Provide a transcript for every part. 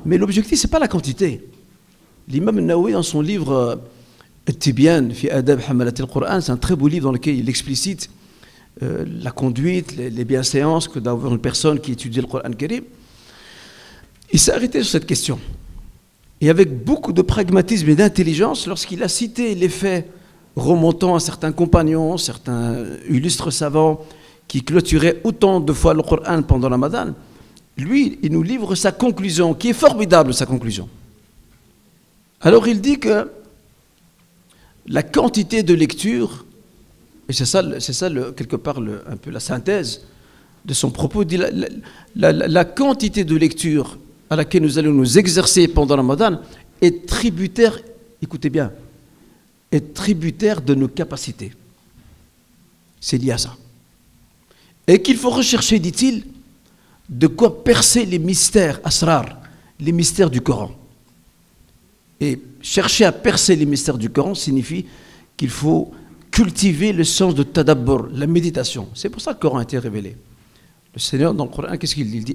Mais l'objectif, ce n'est pas la quantité. L'imam Nawawi, dans son livre Tibyan fi adab hamalat al-Qur'an, c'est un très beau livre dans lequel il explicite la conduite, les bienséances que d'avoir une personne qui étudie le Coran Karim. Il s'est arrêté sur cette question. Et avec beaucoup de pragmatisme et d'intelligence, lorsqu'il a cité les faits remontant à certains compagnons, certains illustres savants qui clôturaient autant de fois le Coran pendant le Ramadan, lui, il nous livre sa conclusion, qui est formidable, sa conclusion. Alors il dit que la quantité de lecture, et c'est ça quelque part un peu la synthèse de son propos, il dit la quantité de lecture à laquelle nous allons nous exercer pendant le Ramadan est tributaire, écoutez bien, est tributaire de nos capacités. C'est lié à ça. Et qu'il faut rechercher, dit-il, de quoi percer les mystères, asrar, les mystères du Coran. Et chercher à percer les mystères du Coran signifie qu'il faut cultiver le sens de tadabbur, la méditation. C'est pour ça que le Coran a été révélé. Le Seigneur, dans le Coran, qu'est-ce qu'il dit? Il dit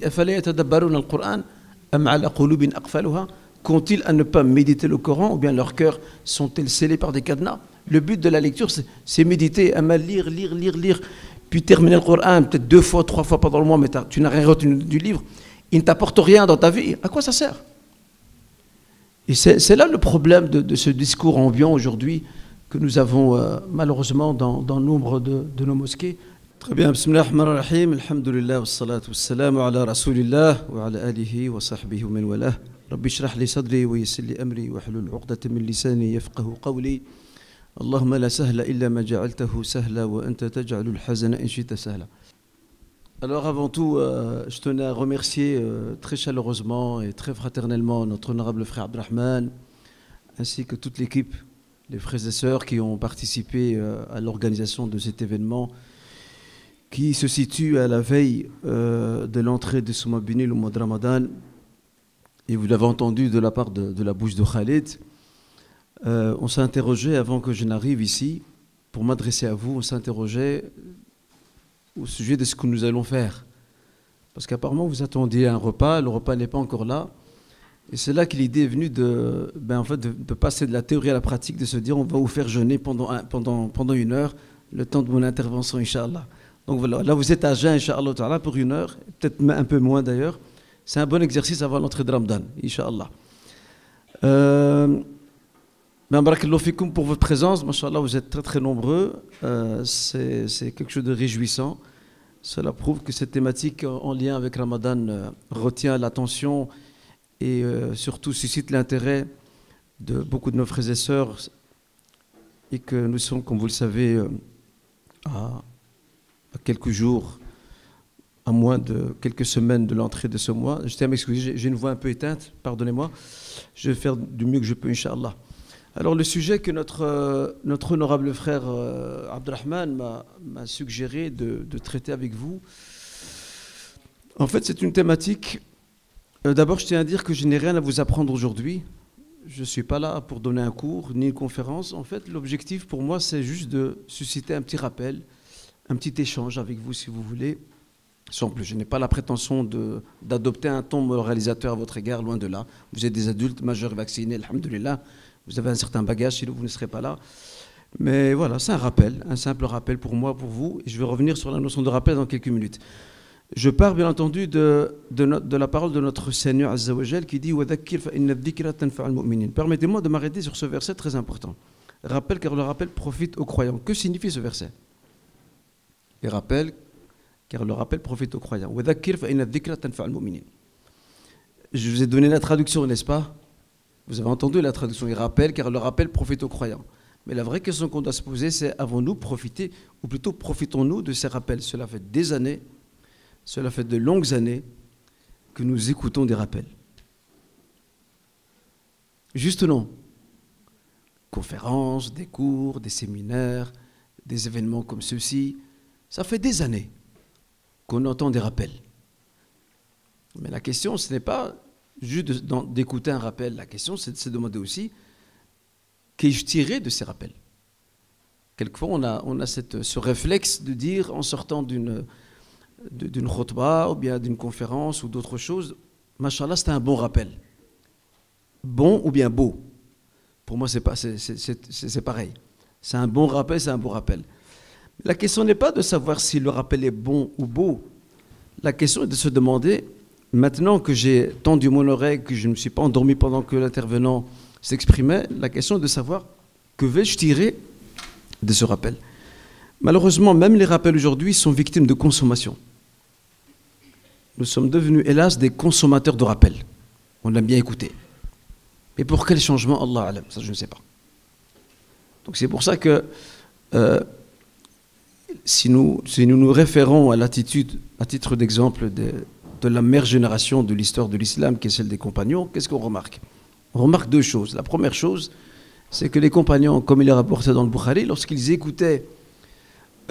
qu'ont-ils à ne pas méditer le Coran, ou bien leurs cœurs sont-ils scellés par des cadenas? Le but de la lecture, c'est méditer, lire, puis terminer le Coran peut-être 2 fois, 3 fois pendant le mois, mais tu n'as rien retenu du livre. Il ne t'apporte rien dans ta vie. À quoi ça sert? Et c'est là le problème de ce discours ambiant aujourd'hui que nous avons malheureusement dans nombre de nos mosquées. Très bien, bismillah ar-rahman ar-rahim, alhamdulillah, wa salatu wa salamu ala rasulillah, wa ala alihi wa sahbihi wa man walah. Rabbi shrah li sadri wa yassir li amri wa hlul 'uqdatan min lisani yafqahu qawli. Allahumma la sahla illa ma ja'altahu sahla wa anta taj'alu al-hazana in shi'ta sahla. Alors avant tout, je tenais à remercier très chaleureusement et très fraternellement notre honorable frère Abdelrahman, ainsi que toute l'équipe, les frères et sœurs qui ont participé à l'organisation de cet événement qui se situe à la veille de l'entrée de ce mois béni, le mois de Ramadan. Et vous l'avez entendu de la part de la bouche de Khalid. On s'est interrogé avant que je n'arrive ici, pour m'adresser à vous, on s'est interrogé au sujet de ce que nous allons faire. Parce qu'apparemment, vous attendiez un repas, le repas n'est pas encore là. Et c'est là que l'idée est venue de passer de la théorie à la pratique, de se dire on va vous faire jeûner pendant 1 heure, le temps de mon intervention, Inch'Allah. Donc voilà, là vous êtes à jeun, Inch'Allah, pour 1 heure, peut-être un peu moins d'ailleurs. C'est un bon exercice avant l'entrée de Ramadan, Inch'Allah. Barakallahu fikoum pour votre présence, Masha'Allah, vous êtes très très nombreux, c'est quelque chose de réjouissant. Cela prouve que cette thématique en lien avec Ramadan retient l'attention et surtout suscite l'intérêt de beaucoup de nos frères et sœurs, et que nous sommes, comme vous le savez, à quelques jours, à moins de quelques semaines de l'entrée de ce mois. Je tiens à m'excuser, j'ai une voix un peu éteinte, pardonnez-moi. Je vais faire du mieux que je peux, Inch'Allah. Alors le sujet que notre honorable frère Abdelrahman m'a suggéré de traiter avec vous, en fait c'est une thématique, d'abord je tiens à dire que je n'ai rien à vous apprendre aujourd'hui. Je ne suis pas là pour donner un cours ni une conférence. En fait l'objectif pour moi c'est juste de susciter un petit rappel, un petit échange avec vous si vous voulez. Sans plus, je n'ai pas la prétention d'adopter un ton moralisateur à votre égard, loin de là. Vous êtes des adultes majeurs et vaccinés, alhamdoulilah. Vous avez un certain bagage, sinon vous ne serez pas là. Mais voilà, c'est un rappel, un simple rappel pour moi, pour vous. Et je vais revenir sur la notion de rappel dans quelques minutes. Je pars bien entendu de la parole de notre Seigneur Azza wa Jal qui dit « Permettez-moi de m'arrêter sur ce verset très important. Rappel, car le rappel profite aux croyants. Que signifie ce verset? Et rappel, car le rappel profite aux croyants. Je vous ai donné la traduction, n'est-ce pas? Vous avez entendu la traduction, il rappelle, car le rappel profite aux croyants. Mais la vraie question qu'on doit se poser, c'est avons-nous profité, ou plutôt profitons-nous de ces rappels? Cela fait des années, cela fait de longues années que nous écoutons des rappels. Juste non. Conférences, des cours, des séminaires, des événements comme ceux-ci, ça fait des années qu'on entend des rappels. Mais la question, ce n'est pas juste d'écouter un rappel. La question, c'est de se demander aussi qu'ai-je tiré de ces rappels. Quelquefois, on a ce réflexe de dire, en sortant d'une khutbah ou bien d'une conférence ou d'autre chose, Mashallah, c'était un bon rappel. bon ou bien beau. Pour moi, c'est pareil. C'est un bon rappel, c'est un beau rappel. La question n'est pas de savoir si le rappel est bon ou beau. La question est de se demander, maintenant que j'ai tendu mon oreille, que je ne me suis pas endormi pendant que l'intervenant s'exprimait, la question est de savoir que vais-je tirer de ce rappel. Malheureusement, même les rappels aujourd'hui sont victimes de consommation. Nous sommes devenus, hélas, des consommateurs de rappels. On aime bien écouter. Mais pour quel changement, Allah alam, ça je ne sais pas. Donc c'est pour ça que si nous nous référons à l'attitude, à titre d'exemple, de la meilleure génération de l'histoire de l'islam, qui est celle des compagnons, qu'est-ce qu'on remarque? On remarque deux choses. La première chose, c'est que les compagnons, comme il est rapporté dans le Bukhari, lorsqu'ils écoutaient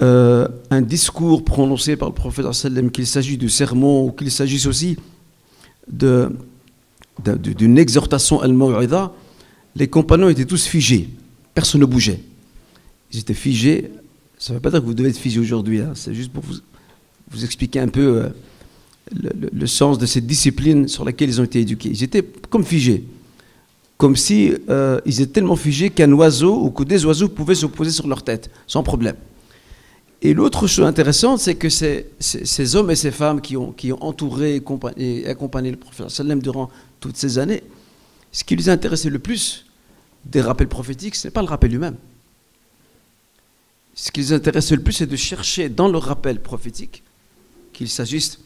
un discours prononcé par le prophète sallam, qu'il s'agisse du sermon ou qu'il s'agisse aussi d'une exhortation al-maw'idha, les compagnons étaient tous figés. Personne ne bougeait. Ils étaient figés. Ça ne veut pas dire que vous devez être figé aujourd'hui. Hein. C'est juste pour vous expliquer un peu le sens de cette discipline sur laquelle ils ont été éduqués. Ils étaient comme figés. Comme si ils étaient tellement figés qu'un oiseau ou que des oiseaux pouvaient se poser sur leur tête, sans problème. Et l'autre chose intéressante, c'est que ces hommes et ces femmes qui ont entouré et accompagné le prophète sallam durant toutes ces années, ce qui les intéressait le plus des rappels prophétiques, ce n'est pas le rappel lui-même. Ce qui les intéressait le plus, c'est de chercher dans le rappel prophétique, qu'il s'agisse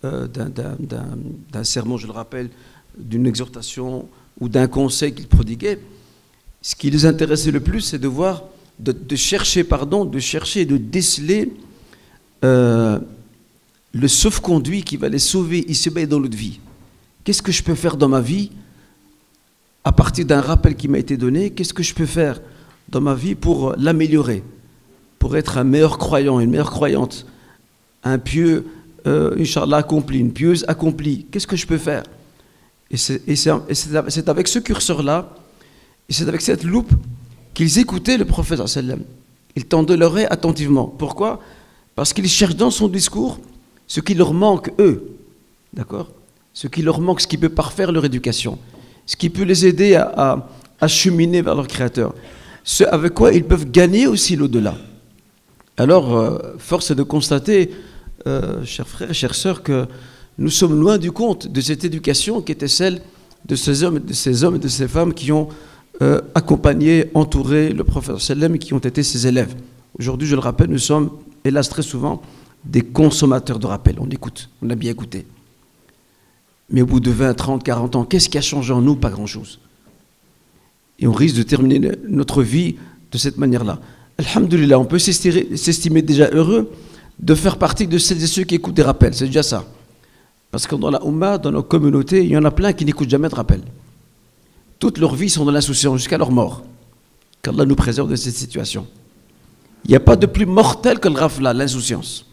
d'un sermon, je le rappelle, d'une exhortation ou d'un conseil qu'ils prodiguaient. Ce qui les intéressait le plus, c'est de voir, de chercher et de déceler le sauf-conduit qui va les sauver ici-bas et dans l'autre vie. Qu'est-ce que je peux faire dans ma vie à partir d'un rappel qui m'a été donné? Qu'est-ce que je peux faire dans ma vie pour l'améliorer, pour être un meilleur croyant, une meilleure croyante, un pieux, Inch'Allah, accompli, une pieuse accomplie? Qu'est-ce que je peux faire? Et c'est avec ce curseur-là, et c'est avec cette loupe qu'ils écoutaient le prophète sallam. Ils tendaient l'oreille attentivement. Pourquoi? Parce qu'ils cherchent dans son discours ce qui leur manque, eux. D'accord? Ce qui leur manque, ce qui peut parfaire leur éducation, ce qui peut les aider à cheminer vers leur Créateur, ce avec quoi ils peuvent gagner aussi l'au-delà. Alors, force est de constater, chers frères et chères sœurs, que nous sommes loin du compte de cette éducation qui était celle de ces hommes et de ces femmes qui ont accompagné, entouré le prophète sallam et qui ont été ses élèves. Aujourd'hui, je le rappelle, nous sommes, hélas très souvent, des consommateurs de rappels. On écoute, on a bien écouté. Mais au bout de 20, 30, 40 ans, qu'est-ce qui a changé en nous? Pas grand-chose. Et on risque de terminer notre vie de cette manière-là. Alhamdulillah, on peut s'estimer déjà heureux de faire partie de celles et ceux qui écoutent des rappels. C'est déjà ça. Parce que dans la Ummah, dans nos communautés, il y en a plein qui n'écoutent jamais de rappels. Toute leur vie sont dans l'insouciance jusqu'à leur mort. Qu'Allah nous préserve de cette situation. Il n'y a pas de plus mortel que le ghafla, l'insouciance.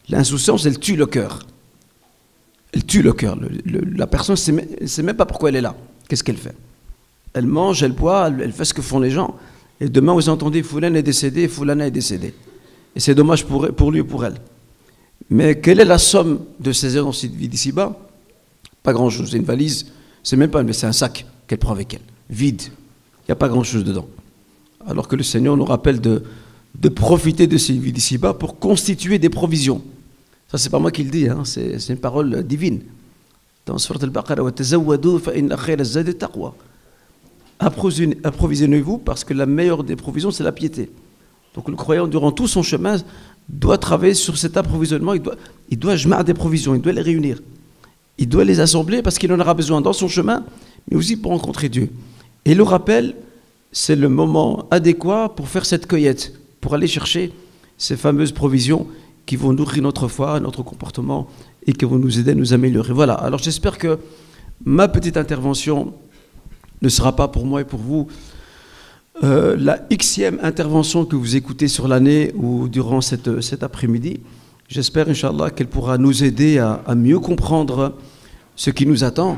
L'insouciance, elle tue le cœur. Elle tue le cœur. La personne ne sait même pas pourquoi elle est là. Qu'est-ce qu'elle fait? Elle mange, elle boit, elle fait ce que font les gens. Et demain, vous entendez, Foulane est décédé, Foulana est décédé. Et c'est dommage pour lui et pour elle. Mais quelle est la somme de ces heures dans cette vie d'ici-bas? Pas grand-chose. C'est une valise, c'est même pas, mais c'est un sac qu'elle prend avec elle. Vide. Il n'y a pas grand-chose dedans. Alors que le Seigneur nous rappelle de profiter de cette vie d'ici-bas pour constituer des provisions. Ça, c'est pas moi qui le dis, hein, c'est une parole divine. Dans Surat al-Baqarah, وَتَزَوَّدُوا فَإِنَّ خَيْرَ الزَّادِ التَّقْوَى. Approvisionnez-vous parce que la meilleure des provisions, c'est la piété. Donc le croyant, durant tout son chemin, doit travailler sur cet approvisionnement. Il doit jma'ar des provisions, il doit les réunir. Il doit les assembler parce qu'il en aura besoin dans son chemin, mais aussi pour rencontrer Dieu. Et le rappel, c'est le moment adéquat pour faire cette cueillette, pour aller chercher ces fameuses provisions qui vont nourrir notre foi, notre comportement et qui vont nous aider à nous améliorer. Voilà, alors j'espère que ma petite intervention ne sera pas pour moi et pour vous la Xème intervention que vous écoutez sur l'année ou durant cet après-midi. J'espère, Inch'Allah, qu'elle pourra nous aider à mieux comprendre ce qui nous attend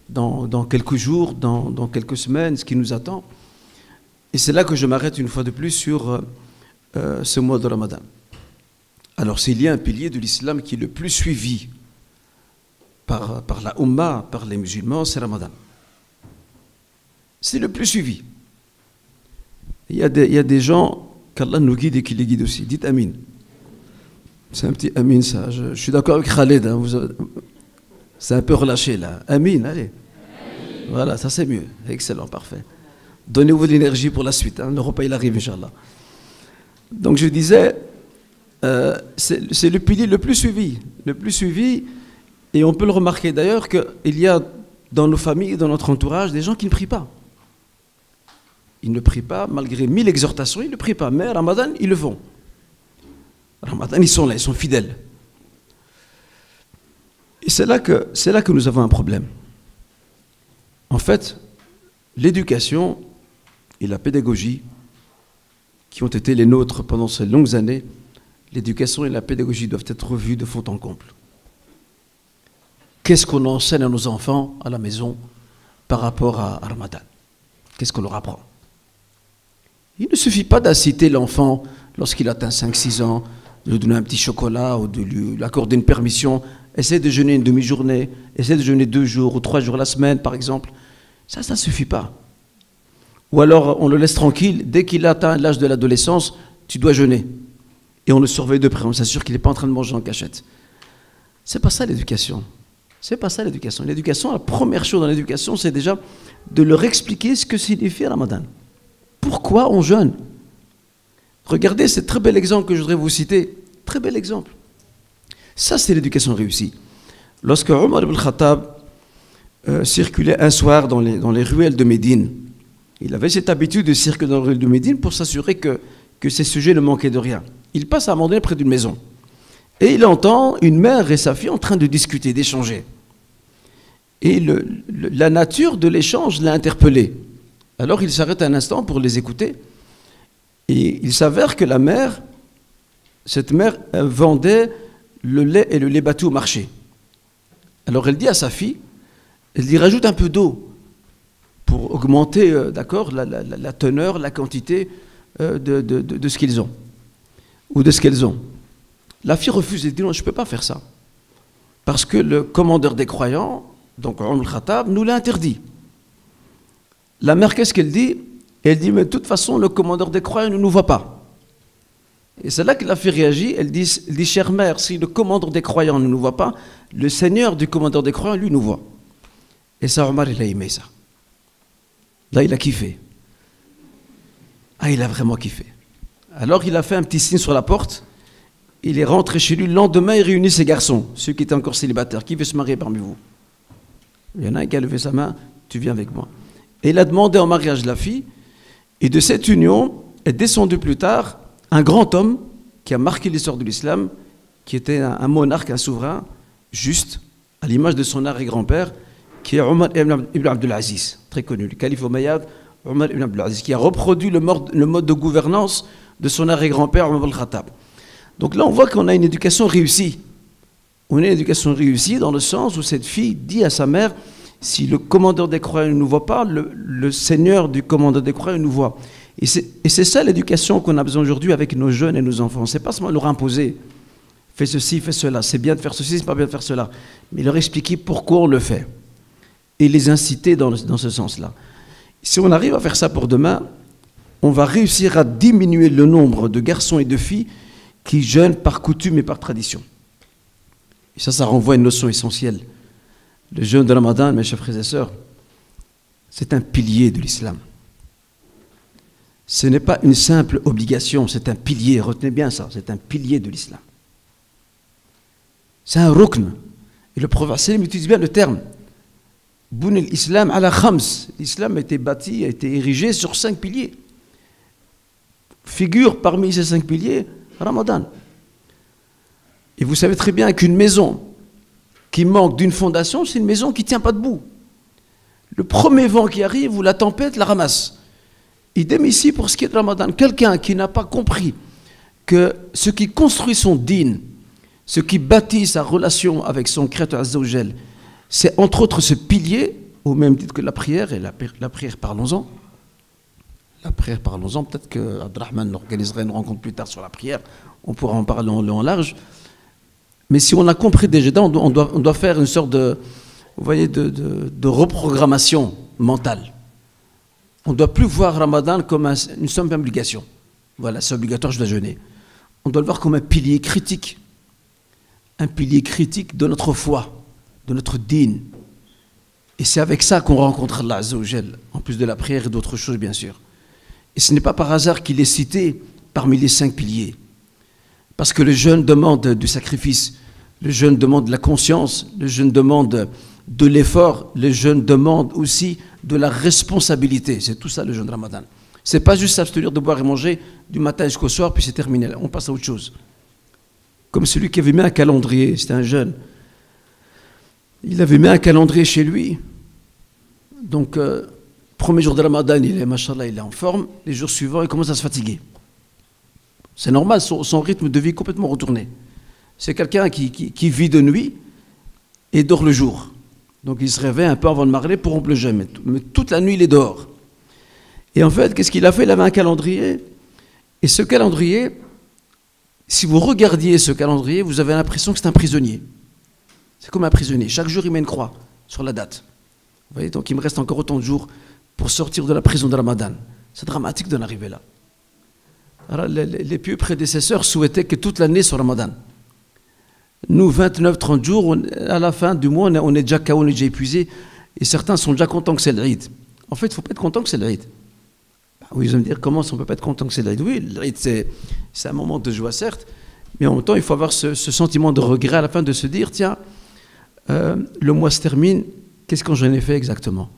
dans quelques jours, dans quelques semaines, ce qui nous attend. Et c'est là que je m'arrête une fois de plus sur ce mois de Ramadan. Alors, s'il y a un pilier de l'islam qui est le plus suivi par la Ummah, par les musulmans, c'est Ramadan. C'est le plus suivi. Il y a des gens qu'Allah nous guide et qui les guide aussi. Dites Amin. C'est un petit Amin, ça. Je suis d'accord avec Khaled. Hein, c'est un peu relâché, là. Amin, allez. Amin. Voilà, ça c'est mieux. Excellent, parfait. Donnez-vous de l'énergie pour la suite. Hein. Le repas, il arrive, Inch'Allah. Donc, je disais, c'est le pilier le plus suivi. Le plus suivi. Et on peut le remarquer d'ailleurs qu'il y a dans nos familles, dans notre entourage, des gens qui ne prient pas. Ils ne prient pas, malgré 1000 exhortations, ils ne prient pas. Mais Ramadan, ils le font. Ramadan, ils sont là, ils sont fidèles. Et c'est là que nous avons un problème. En fait, l'éducation et la pédagogie qui ont été les nôtres pendant ces longues années, l'éducation et la pédagogie doivent être revues de fond en comble. Qu'est-ce qu'on enseigne à nos enfants à la maison par rapport à Ramadan? Qu'est-ce qu'on leur apprend? Il ne suffit pas d'inciter l'enfant, lorsqu'il atteint 5-6 ans, de lui donner un petit chocolat ou de lui accorder une permission. Essaie de jeûner une demi-journée, essaie de jeûner 2 jours ou 3 jours la semaine, par exemple. Ça ne suffit pas. Ou alors, on le laisse tranquille. Dès qu'il atteint l'âge de l'adolescence, tu dois jeûner. Et on le surveille de près. On s'assure qu'il n'est pas en train de manger en cachette. C'est pas ça l'éducation. C'est pas ça l'éducation. L'éducation, la première chose dans l'éducation, c'est déjà de leur expliquer ce que signifie Ramadan. Pourquoi on jeûne? Regardez ce très bel exemple que je voudrais vous citer. Très bel exemple. Ça, c'est l'éducation réussie. Lorsque Omar ibn Khattab circulait un soir dans les ruelles de Médine, il avait cette habitude de circuler dans les ruelles de Médine pour s'assurer que ses sujets ne manquaient de rien. Il passe à un moment donné près d'une maison. Et il entend une mère et sa fille en train de discuter, d'échanger. Et la nature de l'échange l'a interpellé. Alors il s'arrête un instant pour les écouter. Et il s'avère que cette mère vendait le lait et le lait battu au marché. Alors elle dit à sa fille, elle dit rajoute un peu d'eau pour augmenter la teneur, la quantité de ce qu'ils ont, ou de ce qu'elles ont. La fille refuse, elle dit non, je ne peux pas faire ça. Parce que le commandeur des croyants, donc Omar al-Khattab, nous l'a interdit. La mère, qu'est-ce qu'elle dit? Elle dit, mais de toute façon, le commandeur des croyants ne nous voit pas. Et c'est là que la fille réagit, elle dit, chère mère, si le commandeur des croyants ne nous voit pas, le Seigneur du commandeur des croyants, lui, nous voit. Et ça, Omar, il a aimé ça. Là, il a kiffé. Ah, il a vraiment kiffé. Alors, il a fait un petit signe sur la porte. Il est rentré chez lui. Le lendemain, il réunit ses garçons, ceux qui étaient encore célibataires. Qui veut se marier parmi vous? Il y en a un qui a levé sa main. Tu viens avec moi. Et il a demandé en mariage la fille. Et de cette union est descendu plus tard un grand homme qui a marqué l'histoire de l'islam, qui était un monarque, un souverain, juste, à l'image de son arrière-grand-père, qui est Omar ibn Abdul Aziz, très connu, le calife Omeyyade, Omar ibn Abdul Aziz, qui a reproduit le mode de gouvernance de son arrière-grand-père, Omar al-Khattab. Donc là, on voit qu'on a une éducation réussie. On a une éducation réussie dans le sens où cette fille dit à sa mère, si le commandeur des croyants ne nous voit pas, le Seigneur du commandeur des croyants nous voit. Et c'est ça l'éducation qu'on a besoin aujourd'hui avec nos jeunes et nos enfants. C'est pas seulement leur imposer, fais ceci, fais cela, c'est bien de faire ceci, c'est pas bien de faire cela. Mais leur expliquer pourquoi on le fait. Et les inciter dans ce sens-là. Si on arrive à faire ça pour demain, on va réussir à diminuer le nombre de garçons et de filles qui jeûnent par coutume et par tradition. Et ça renvoie à une notion essentielle. Le jeûne de Ramadan, mes chers frères et sœurs, c'est un pilier de l'islam. Ce n'est pas une simple obligation, c'est un pilier, retenez bien ça, c'est un pilier de l'islam. C'est un rukn. Et le prophète sallam utilise bien le terme. Boun al-Islam ala khams. L'islam a été bâti, a été érigé sur 5 piliers. Figure parmi ces 5 piliers, Ramadan. Et vous savez très bien qu'une maison qui manque d'une fondation, c'est une maison qui ne tient pas debout. Le premier vent qui arrive ou la tempête la ramasse. Idem ici pour ce qui est de Ramadan. Quelqu'un qui n'a pas compris que ce qui construit son dîn, ce qui bâtit sa relation avec son Créateur Azza wa Jal, c'est entre autres ce pilier, au même titre que la prière, et la prière, parlons-en. La prière, parlons-en. Peut-être que Abdelrahman organiserait une rencontre plus tard sur la prière. On pourra en parler en large. Mais si on a compris déjà, on doit faire une sorte de reprogrammation mentale. On ne doit plus voir Ramadan comme une simple obligation. Voilà, c'est obligatoire, je dois jeûner. On doit le voir comme un pilier critique de notre foi, de notre dîn. Et c'est avec ça qu'on rencontre Allah Azza wa Jal, en plus de la prière et d'autres choses, bien sûr. Et ce n'est pas par hasard qu'il est cité parmi les 5 piliers. Parce que le jeûne demande du sacrifice, le jeûne demande de la conscience, le jeûne demande de l'effort, le jeûne demande aussi de la responsabilité. C'est tout ça le jeûne de Ramadan. Ce n'est pas juste s'abstenir de boire et manger du matin jusqu'au soir, puis c'est terminé. On passe à autre chose. Comme celui qui avait mis un calendrier, c'était un jeune. Il avait mis un calendrier chez lui. Donc, premier jour de Ramadan, il est, machallah, il est en forme. Les jours suivants, il commence à se fatiguer. C'est normal, son rythme de vie est complètement retourné. C'est quelqu'un qui vit de nuit et dort le jour. Donc, il se réveille un peu avant de marrer pour rompre le jeûne. Mais toute la nuit, il est dehors. Et en fait, qu'est-ce qu'il a fait? Il avait un calendrier. Et ce calendrier, si vous regardiez ce calendrier, vous avez l'impression que c'est un prisonnier. C'est comme un prisonnier. Chaque jour, il met une croix sur la date. Vous voyez, donc il me reste encore autant de jours pour sortir de la prison de Ramadan. C'est dramatique d'en arriver là. Alors, les pieux prédécesseurs souhaitaient que toute l'année soit Ramadan. Nous, 29-30 jours, à la fin du mois, on est déjà KO, on est déjà épuisé. Et certains sont déjà contents que c'est l'Eid. En fait, il ne faut pas être content que c'est l'Eid. Oui, vous allez me dire, comment on ne peut pas être content que c'est l'Eid? Oui, l'Eid, c'est un moment de joie, certes. Mais en même temps, il faut avoir ce sentiment de regret à la fin de se dire, tiens, le mois se termine, qu'est-ce que j'en ai fait exactement?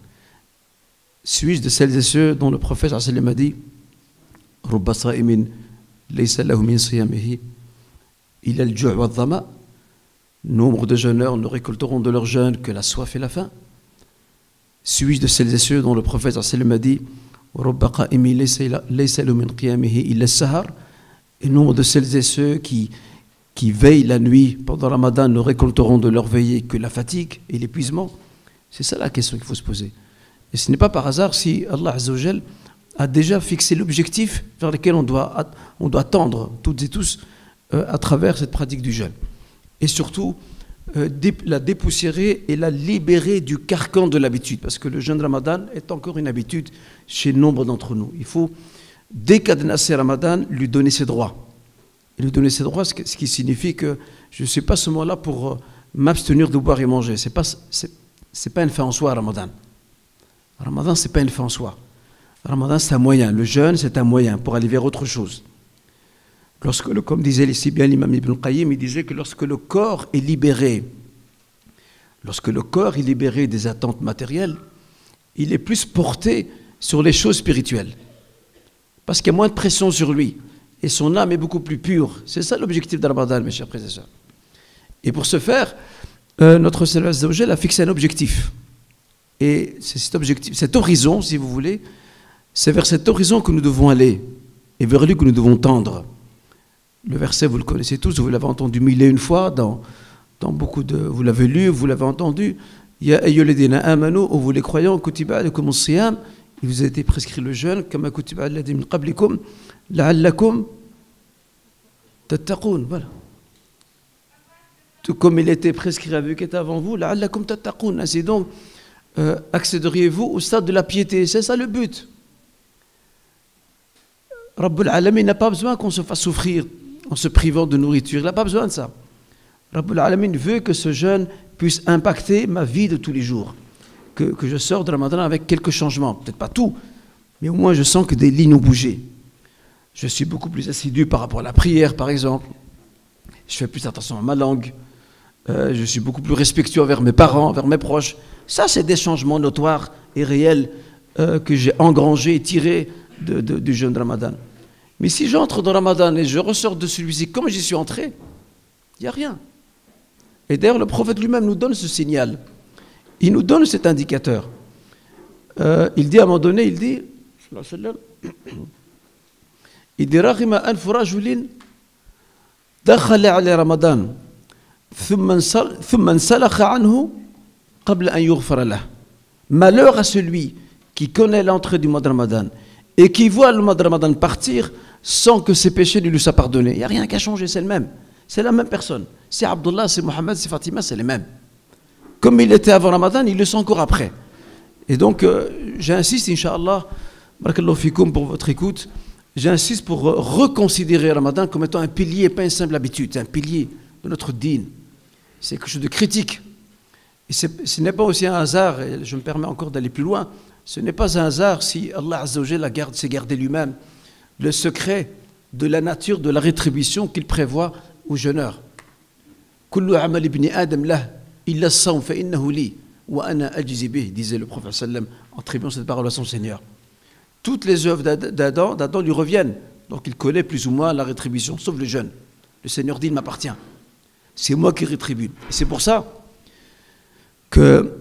Suis-je de celles et ceux dont le prophète a dit Rubba sa'imin laysa lahu min siyamihi illa al-ju' wa dhama. Nombre de jeûneurs ne récolteront de leur jeûne que la soif et la faim. Suis-je de celles et ceux dont le prophète a dit Rubba qa'imin laysa lahu min qiyamihi illa as-sahar. Et nombre de celles et ceux qui veillent la nuit pendant Ramadan ne récolteront de leur veillée que la fatigue et l'épuisement. C'est ça la question qu'il faut se poser. Et ce n'est pas par hasard si Allah Azza wa Jal a déjà fixé l'objectif vers lequel on doit tendre toutes et tous à travers cette pratique du jeûne. Et surtout, la dépoussiérer et la libérer du carcan de l'habitude. Parce que le jeûne de Ramadan est encore une habitude chez nombre d'entre nous. Il faut décadenasser Ramadan, lui donner ses droits. Et lui donner ses droits, ce qui signifie que je ne suis pas seulement là pour m'abstenir de boire et manger. Ce n'est pas une fin en soi, Ramadan. Ramadan, ce n'est pas une fin en soi. Ramadan, c'est un moyen. Le jeûne, c'est un moyen pour aller vers autre chose. Comme disait si bien l'imam Ibn Qayyim, il disait que lorsque le corps est libéré des attentes matérielles, il est plus porté sur les choses spirituelles. Parce qu'il y a moins de pression sur lui. Et son âme est beaucoup plus pure. C'est ça l'objectif de Ramadan, mes chers frères et sœurs. Et pour ce faire, notre Seigneur Azza wa Jal a fixé un objectif. Et c'est cet objectif, cet horizon, si vous voulez, c'est vers cet horizon que nous devons aller. Et vers lui que nous devons tendre. Le verset, vous le connaissez tous, vous l'avez entendu 1001 fois, dans beaucoup de... Vous l'avez lu, vous l'avez entendu. Ya ayyuhalladhina amanu, ô vous les croyants, kutiba alaykum as-siyam, il vous a été prescrit le jeûne, kama kutiba alladhina min qablikum, la'allakum tattaqun. Voilà. Tout comme il était prescrit à vous qui était avant vous, la'allakum tattaqun. Ainsi donc, accéderiez-vous au stade de la piété. C'est ça le but. Rabbul Alamin n'a pas besoin qu'on se fasse souffrir en se privant de nourriture. Il n'a pas besoin de ça. Rabbul Alamin veut que ce jeûne puisse impacter ma vie de tous les jours. Que je sors de Ramadan avec quelques changements. Peut-être pas tout, mais au moins je sens que des lignes ont bougé. Je suis beaucoup plus assidu par rapport à la prière, par exemple. Je fais plus attention à ma langue. Je suis beaucoup plus respectueux envers mes parents, envers mes proches. Ça, c'est des changements notoires et réels que j'ai engrangés et tirés du jeûne de Ramadan. Mais si j'entre dans Ramadan et je ressors de celui-ci comme j'y suis entré, il n'y a rien. Et d'ailleurs, le prophète lui-même nous donne ce signal. Il nous donne cet indicateur. Il dit à un moment donné, il dit, رغم أنف رجل دخل على رمضان ثم انسلخ عنه قبل أن يغفر له. Malheur à celui qui connaît l'entrée du mois de Ramadan et qui voit le mois de Ramadan partir sans que ses péchés ne lui soient pardonnés. Il n'y a rien qu'à changer, c'est le même. C'est la même personne. C'est Abdullah, c'est Mohamed, c'est Fatima, c'est les mêmes. Comme il était avant Ramadan, il le sent encore après. Et donc, j'insiste, Inch'Allah, Barakallahu fikoum pour votre écoute. J'insiste pour reconsidérer Ramadan comme étant un pilier, pas une simple habitude, c'est un pilier de notre dîn. C'est quelque chose de critique. Et ce n'est pas aussi un hasard, et je me permets encore d'aller plus loin, ce n'est pas un hasard si Allah Azza wa Jalla s'est gardé lui-même le secret de la nature de la rétribution qu'il prévoit aux jeûneurs. Kullu amal ibn Adam lah illa as-sawm fa innahu li wa ana ajzi bih, disait le prophète sallam en attribuant cette parole à son Seigneur. Toutes les œuvres d'Adam lui reviennent, donc il connaît plus ou moins la rétribution, sauf le jeûne. Le Seigneur dit, il m'appartient. C'est moi qui rétribue. Et c'est pour ça que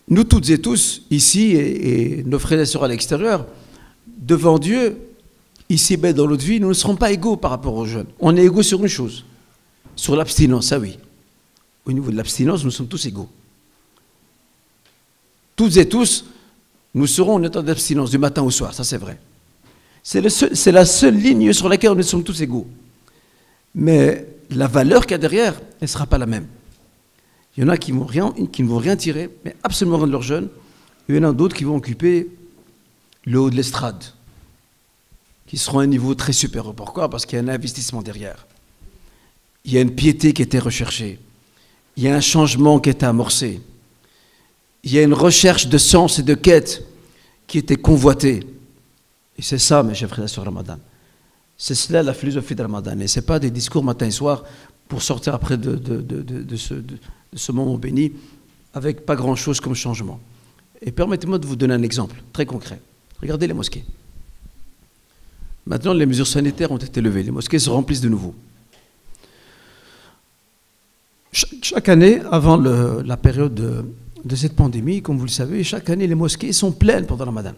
nous toutes et tous, ici, et nos frères et sœurs à l'extérieur, devant Dieu, ici, dans notre vie, nous ne serons pas égaux par rapport aux jeunes. On est égaux sur une chose, sur l'abstinence, ça oui. Au niveau de l'abstinence, nous sommes tous égaux. Toutes et tous, nous serons en état d'abstinence du matin au soir, ça c'est vrai. C'est la seule ligne sur laquelle nous sommes tous égaux. Mais la valeur qu'il y a derrière, elle ne sera pas la même. Il y en a qui ne vont rien tirer, mais absolument rien de leur jeûne. Il y en a d'autres qui vont occuper le haut de l'estrade, qui seront à un niveau très supérieur. Pourquoi? Parce qu'il y a un investissement derrière. Il y a une piété qui était recherchée. Il y a un changement qui était amorcé. Il y a une recherche de sens et de quête qui était convoitée. Et c'est ça, mes chers frères et sœurs, Ramadan. C'est cela la philosophie de Ramadan. Et ce n'est pas des discours matin et soir pour sortir après de ce moment béni avec pas grand-chose comme changement. Et permettez-moi de vous donner un exemple très concret. Regardez les mosquées. Maintenant, les mesures sanitaires ont été levées. Les mosquées se remplissent de nouveau. Chaque année, avant la période de cette pandémie, comme vous le savez, chaque année, les mosquées sont pleines pendant le Ramadan.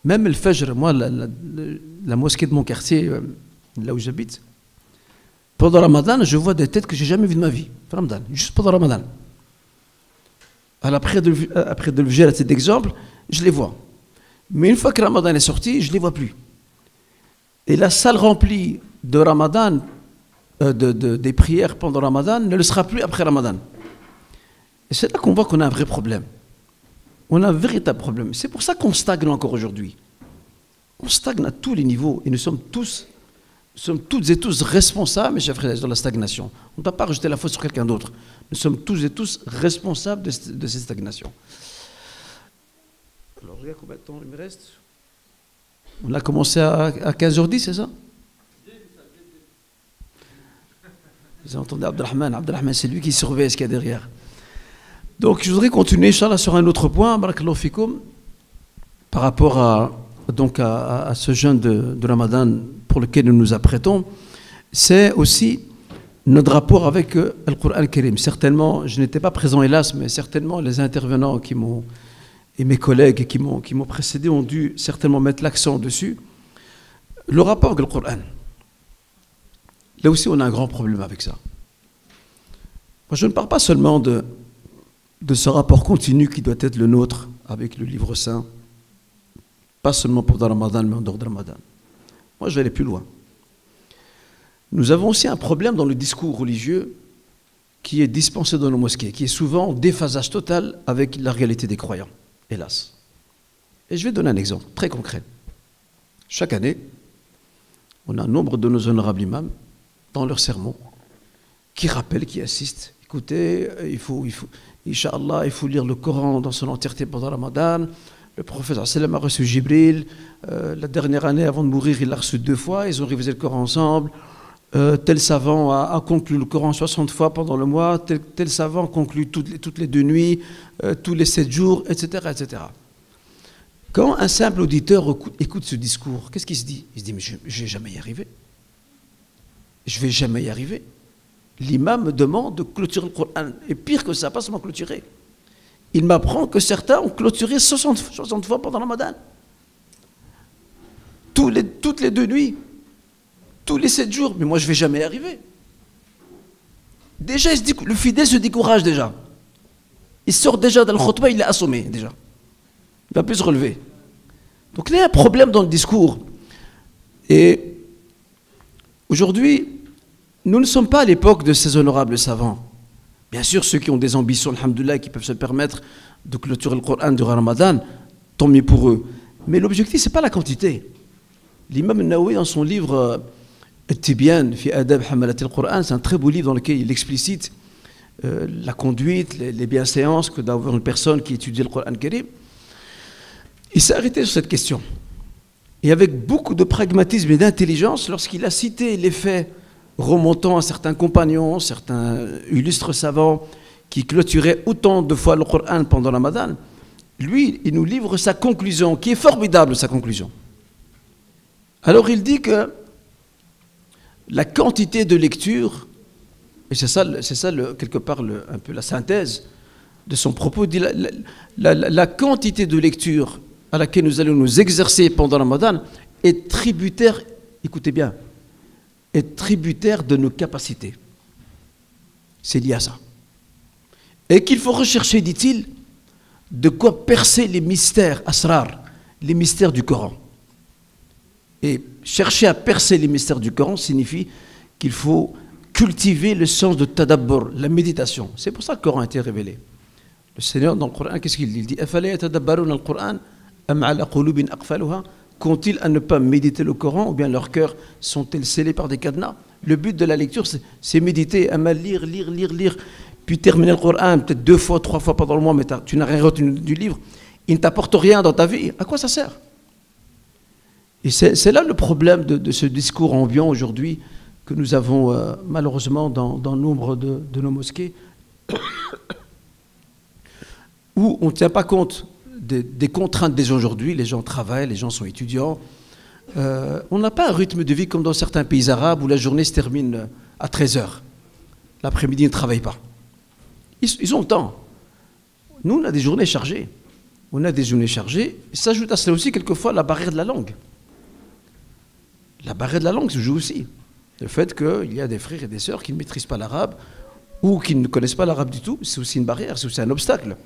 Même le Fajr, moi, la mosquée de mon quartier, là où j'habite, pendant le Ramadan, je vois des têtes que je n'ai jamais vues de ma vie. Ramadan, juste pendant le Ramadan. Alors après de le gérer à cet exemple, je les vois. Mais une fois que le Ramadan est sorti, je ne les vois plus. Et la salle remplie de Ramadan, des prières pendant le Ramadan, ne le sera plus après Ramadan. Et c'est là qu'on voit qu'on a un vrai problème. On a un véritable problème. C'est pour ça qu'on stagne encore aujourd'hui. On stagne à tous les niveaux et nous sommes toutes et tous responsables, mes chers frères, de la stagnation. On ne doit pas rejeter la faute sur quelqu'un d'autre. Nous sommes tous et tous responsables de cette stagnation. Alors, regarde combien de temps il me reste. On a commencé à 15h10, c'est ça? Vous entendez Abdelrahman. Abdelrahman, c'est lui qui surveille ce qu'il y a derrière. Donc, je voudrais continuer, Inch'Allah, sur un autre point, barakallahu fikoum, par rapport à ce jeûne de Ramadan pour lequel nous nous apprêtons. C'est aussi notre rapport avec le Coran al-Karim. Certainement, je n'étais pas présent, hélas, mais certainement les intervenants et mes collègues qui m'ont précédé ont dû certainement mettre l'accent dessus. Le rapport avec le Coran. Là aussi, on a un grand problème avec ça. Moi, je ne parle pas seulement de ce rapport continu qui doit être le nôtre avec le livre saint, pas seulement pendant le Ramadan, mais en dehors de Ramadan. Moi, je vais aller plus loin. Nous avons aussi un problème dans le discours religieux qui est dispensé dans nos mosquées, qui est souvent en déphasage total avec la réalité des croyants, hélas. Et je vais donner un exemple très concret. Chaque année, on a un nombre de nos honorables imams dans leurs sermons qui rappellent, qui assistent. Écoutez, Inch'Allah, il faut lire le Coran dans son entièreté pendant le Ramadan. Le prophète a reçu Jibril. La dernière année, avant de mourir, il l'a reçu 2 fois. Ils ont révisé le Coran ensemble. Tel savant a conclu le Coran 60 fois pendant le mois. Tel savant conclut toutes les 2 nuits, tous les 7 jours, etc., etc. Quand un simple auditeur écoute ce discours, qu'est-ce qu'il se dit? Il se dit, mais je ne vais jamais y arriver. Je ne vais jamais y arriver. L'imam me demande de clôturer le Coran. Et pire que ça, pas seulement clôturer. Il m'apprend que certains ont clôturé 60 fois pendant le Ramadan. Toutes les 2 nuits. Tous les 7 jours. Mais moi, je ne vais jamais y arriver. Déjà, le fidèle se décourage déjà. Il sort déjà dans le khutbah, il est assommé déjà. Il ne va plus se relever. Donc là, il y a un problème dans le discours. Et aujourd'hui, nous ne sommes pas à l'époque de ces honorables savants. Bien sûr, ceux qui ont des ambitions, alhamdoulilah, qui peuvent se permettre de clôturer le Coran durant le Ramadan, tant mieux pour eux. Mais l'objectif, ce n'est pas la quantité. L'imam Nawawi, dans son livre At-Tibyan fi Adab Hamalat al-Qur'an, c'est un très beau livre dans lequel il explicite la conduite, les bienséances que d'avoir une personne qui étudie le Coran Karim. Il s'est arrêté sur cette question. Et avec beaucoup de pragmatisme et d'intelligence, lorsqu'il a cité les faits remontant à certains compagnons, certains illustres savants qui clôturaient autant de fois le Coran pendant le Ramadan, lui, il nous livre sa conclusion, qui est formidable, sa conclusion. Alors il dit que la quantité de lecture, et c'est ça quelque part un peu la synthèse de son propos, il dit la quantité de lecture à laquelle nous allons nous exercer pendant le Ramadan est tributaire, écoutez bien, est tributaire de nos capacités. C'est lié à ça. Et qu'il faut rechercher, dit-il, de quoi percer les mystères, asrar, les mystères du Coran. Et chercher à percer les mystères du Coran signifie qu'il faut cultiver le sens de tadabbur, la méditation. C'est pour ça que le Coran a été révélé. Le Seigneur, dans le Coran, qu'est-ce qu'il dit? Il dit qu'ont-ils à ne pas méditer le Coran, ou bien leurs cœurs sont-ils scellés par des cadenas? Le but de la lecture, c'est méditer, lire, puis terminer le Coran peut-être 2 fois, 3 fois pendant le mois, mais tu n'as rien retenu du livre. Il ne t'apporte rien dans ta vie. À quoi ça sert? Et c'est là le problème de ce discours ambiant aujourd'hui que nous avons malheureusement dans nombre de nos mosquées, où on ne tient pas compte des contraintes dès aujourd'hui. Les gens travaillent, les gens sont étudiants. On n'a pas un rythme de vie comme dans certains pays arabes où la journée se termine à 13h. L'après-midi, ils ne travaillent pas. Ils ont le temps. Nous, on a des journées chargées. Et s'ajoute à cela aussi quelquefois la barrière de la langue. La barrière de la langue se joue aussi. Le fait qu'il y a des frères et des sœurs qui ne maîtrisent pas l'arabe ou qui ne connaissent pas l'arabe du tout, c'est aussi une barrière, c'est aussi un obstacle.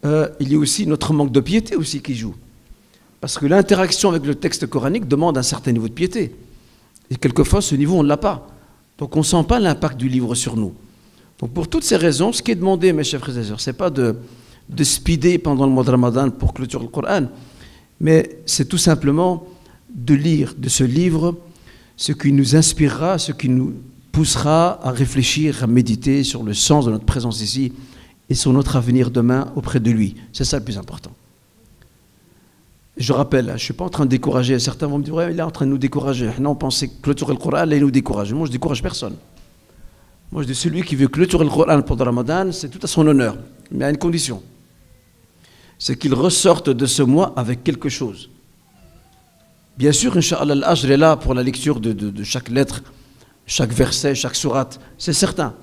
Il y a aussi notre manque de piété aussi qui joue. Parce que l'interaction avec le texte coranique demande un certain niveau de piété. Et quelquefois, ce niveau, on ne l'a pas. Donc on ne sent pas l'impact du livre sur nous. Donc pour toutes ces raisons, ce qui est demandé, mes chers frères et sœurs, ce n'est pas de speeder pendant le mois de Ramadan pour clôturer le Coran, mais c'est tout simplement de lire de ce livre ce qui nous inspirera, ce qui nous poussera à réfléchir, à méditer sur le sens de notre présence ici et sur notre avenir demain auprès de lui. C'est ça le plus important. Je rappelle, je ne suis pas en train de décourager. Certains vont me dire, ouais, il est en train de nous décourager. Non, on pensait clôturer le Coran, là, il nous décourage. Moi, je ne décourage personne. Moi, je dis, celui qui veut clôturer le Coran pendant le Ramadan, c'est tout à son honneur. Mais à une condition. C'est qu'il ressorte de ce mois avec quelque chose. Bien sûr, Inch'Allah, l'ajr est là pour la lecture de chaque lettre, chaque verset, chaque sourate. C'est certain.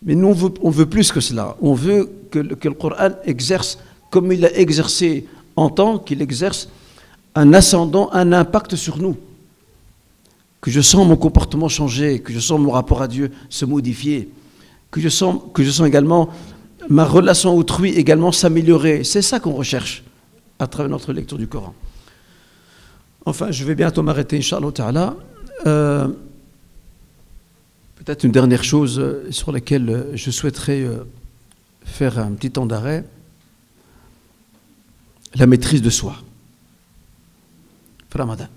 Mais nous, on veut plus que cela. On veut que le Coran exerce, comme il a exercé en temps, qu'il exerce un ascendant, un impact sur nous. Que je sens mon comportement changer, que je sens mon rapport à Dieu se modifier, que je sens également ma relation autrui également s'améliorer. C'est ça qu'on recherche à travers notre lecture du Coran. Enfin, je vais bientôt m'arrêter, Inch'Allah Ta'ala. Peut-être une dernière chose sur laquelle je souhaiterais faire un petit temps d'arrêt. La maîtrise de soi. Ramadan.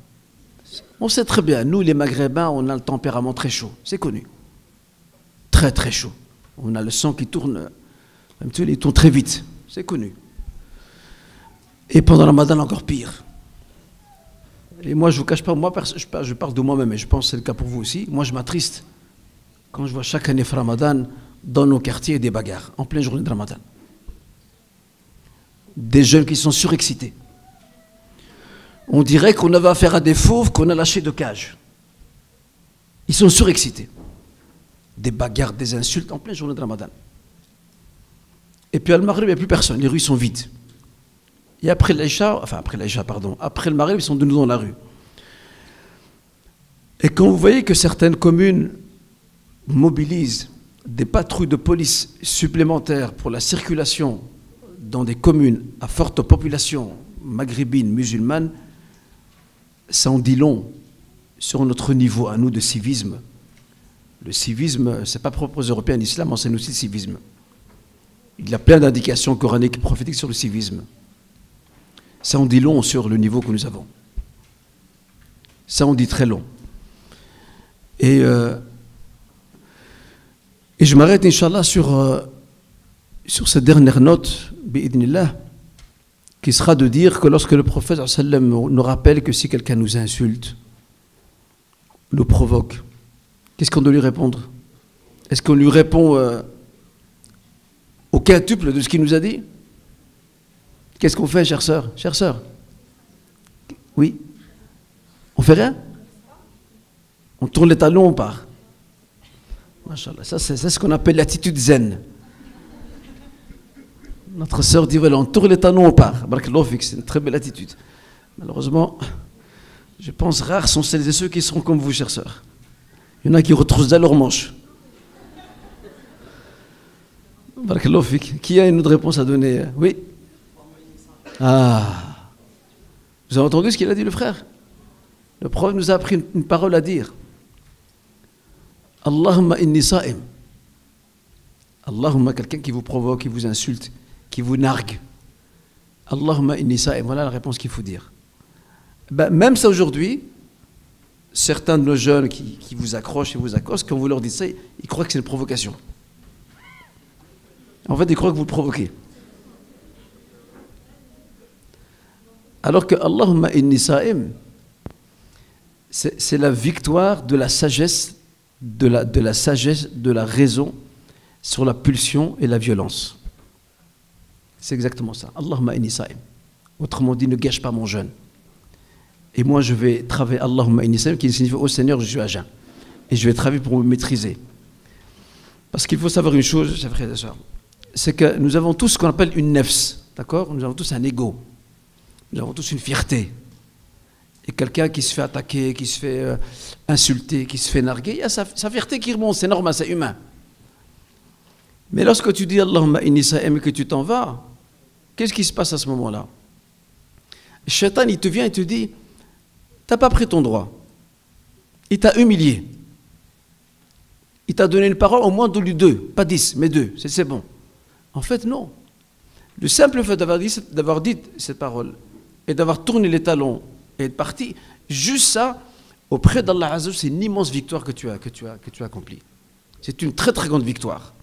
On sait très bien, nous les Maghrébins, on a le tempérament très chaud, c'est connu. Très très chaud. On a le sang qui tourne, il tourne très vite, c'est connu. Et pendant le Ramadan, encore pire. Et moi, je ne vous cache pas, je parle de moi-même, et je pense que c'est le cas pour vous aussi. Moi, je m'attriste quand je vois chaque année Ramadan dans nos quartiers des bagarres, en pleine journée de Ramadan. Des jeunes qui sont surexcités. On dirait qu'on avait affaire à des fauves qu'on a lâchés de cage. Ils sont surexcités. Des bagarres, des insultes en pleine journée de Ramadan. Et puis à le Maghreb, il n'y a plus personne, les rues sont vides. Et après le Maghreb, ils sont de nouveau dans la rue. Et quand vous voyez que certaines communes mobilisent des patrouilles de police supplémentaires pour la circulation dans des communes à forte population maghrébine, musulmane, ça en dit long sur notre niveau à nous de civisme. Le civisme, ce n'est pas propre aux Européens, l'islam enseigne aussi le civisme. Il y a plein d'indications coraniques et prophétiques sur le civisme. Ça en dit long sur le niveau que nous avons. Ça en dit très long. Et je m'arrête, Inch'Allah, sur cette dernière note, bi'idnillah, qui sera de dire que lorsque le prophète sallam nous rappelle que si quelqu'un nous insulte, nous provoque, qu'est-ce qu'on doit lui répondre? Est-ce qu'on lui répond au quintuple de ce qu'il nous a dit? Qu'est-ce qu'on fait, chère sœur? Chère sœur? Oui? On fait rien? On tourne les talons, on part. Machallah, ça c'est ce qu'on appelle l'attitude zen. Notre sœur dit, voilà, on tourne les talons, on part. C'est une très belle attitude. Malheureusement, je pense rares sont celles et ceux qui seront comme vous, chère sœur. Il y en a qui retroussent dans leurs manches. Qui a une autre réponse à donner? Oui? Ah. Vous avez entendu ce qu'il a dit, le frère? Le prophète nous a appris une parole à dire. Allahumma inni sa'im. Allahumma, quelqu'un qui vous provoque, qui vous insulte, qui vous nargue. Allahumma inni sa'im. Voilà la réponse qu'il faut dire. Ben, même ça aujourd'hui, certains de nos jeunes qui vous accrochent et vous accostent, quand vous leur dites ça, ils croient que c'est une provocation. En fait, ils croient que vous le provoquez. Alors que Allahumma inni sa'im, c'est la victoire de la sagesse, de la sagesse, de la raison sur la pulsion et la violence. C'est exactement ça. Allahumma inni sa'im. Autrement dit, ne gâche pas mon jeûne. Et moi, je vais travailler Allahumma inni sa'im, qui signifie au Seigneur, je suis à jeun. Et je vais travailler pour me maîtriser. Parce qu'il faut savoir une chose, chers frères et sœurs, c'est que nous avons tous ce qu'on appelle une nefs, d'accord? Nous avons tous un ego. Nous avons tous une fierté. Et quelqu'un qui se fait attaquer, qui se fait insulter, qui se fait narguer, il y a sa fierté qui remonte, c'est normal, c'est humain. Mais lorsque tu dis Allahumma inni sa'im et que tu t'en vas, qu'est-ce qui se passe à ce moment-là? Le shaitan, il te vient et te dit, t'as pas pris ton droit. Il t'a humilié. Il t'a donné une parole, au moins donne-lui 2, pas 10, mais 2, c'est bon. En fait, non. Le simple fait d'avoir dit cette parole et d'avoir tourné les talons et être parti, juste ça, auprès d'Allah Azza wa Jalla, c'est une immense victoire que tu as accomplie. C'est une très très grande victoire.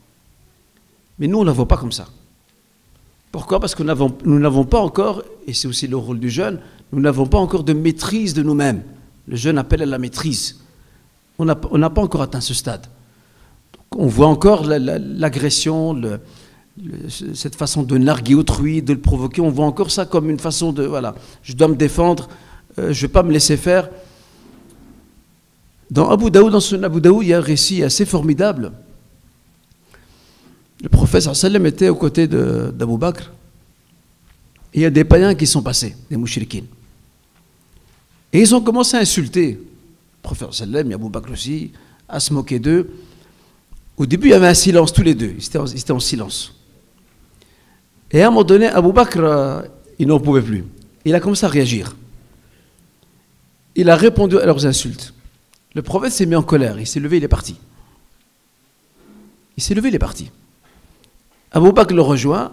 Mais nous, on ne la voit pas comme ça. Pourquoi? Parce que nous n'avons pas encore, et c'est aussi le rôle du jeune, nous n'avons pas encore de maîtrise de nous-mêmes. Le jeune appelle à la maîtrise. On n'a pas encore atteint ce stade. Donc, on voit encore l'agression, cette façon de narguer autrui, de le provoquer. On voit encore ça comme une façon de, voilà, je dois me défendre, je ne vais pas me laisser faire. Dans son Abu Daoud, il y a un récit assez formidable. Le prophète sallam était aux côtés d'Abu Bakr. Et il y a des païens qui sont passés, des mouchriquines. Et ils ont commencé à insulter le prophète sallam et Abu Bakr aussi, à se moquer d'eux. Au début, il y avait un silence, tous les deux. Ils étaient en silence. Et à un moment donné, Abu Bakr, il n'en pouvait plus. Il a commencé à réagir. Il a répondu à leurs insultes. Le prophète s'est mis en colère. Il s'est levé, il est parti. Il s'est levé, il est parti. Abu Bakr le rejoint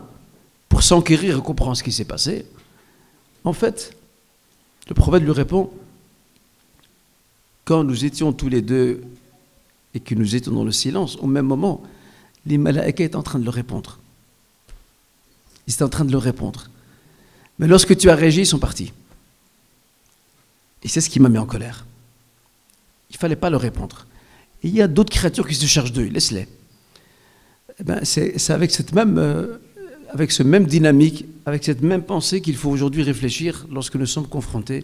pour s'enquérir et comprendre ce qui s'est passé. En fait, le prophète lui répond, quand nous étions tous les deux et que nous étions dans le silence, au même moment, les malaïkas étaient en train de le répondre. Ils étaient en train de le répondre. Mais lorsque tu as réagi, ils sont partis. Et c'est ce qui m'a mis en colère. Il ne fallait pas leur répondre. Et il y a d'autres créatures qui se chargent d'eux, laisse-les. Eh ben, c'est avec ce même dynamique, avec cette même pensée qu'il faut aujourd'hui réfléchir lorsque nous sommes confrontés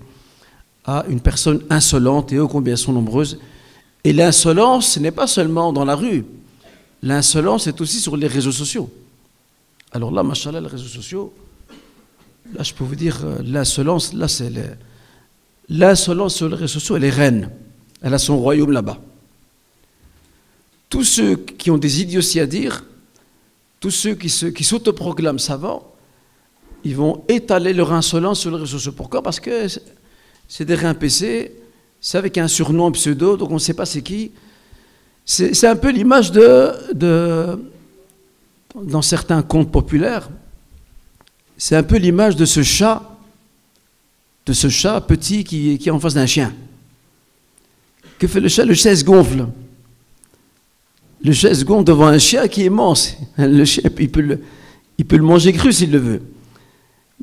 à une personne insolente, et ô combien elles sont nombreuses. Et l'insolence, ce n'est pas seulement dans la rue. L'insolence est aussi sur les réseaux sociaux. Alors là, machallah, les réseaux sociaux, là je peux vous dire, l'insolence, là c'est l'insolence sur les réseaux sociaux, elle est reine. Elle a son royaume là-bas. Tous ceux qui ont des idioties à dire, tous ceux qui s'autoproclament savants, ils vont étaler leur insolence sur les réseaux sociaux. Pourquoi? Parce que c'est derrière un PC, c'est avec un surnom, un pseudo, donc on ne sait pas c'est qui. C'est un peu l'image dans certains contes populaires, c'est un peu l'image de ce chat de ce chat petit qui est en face d'un chien. Que fait le chat? Le chat se gonfle. Le chat se gonfle devant un chien qui est immense. Le chien, il peut le manger cru s'il le veut.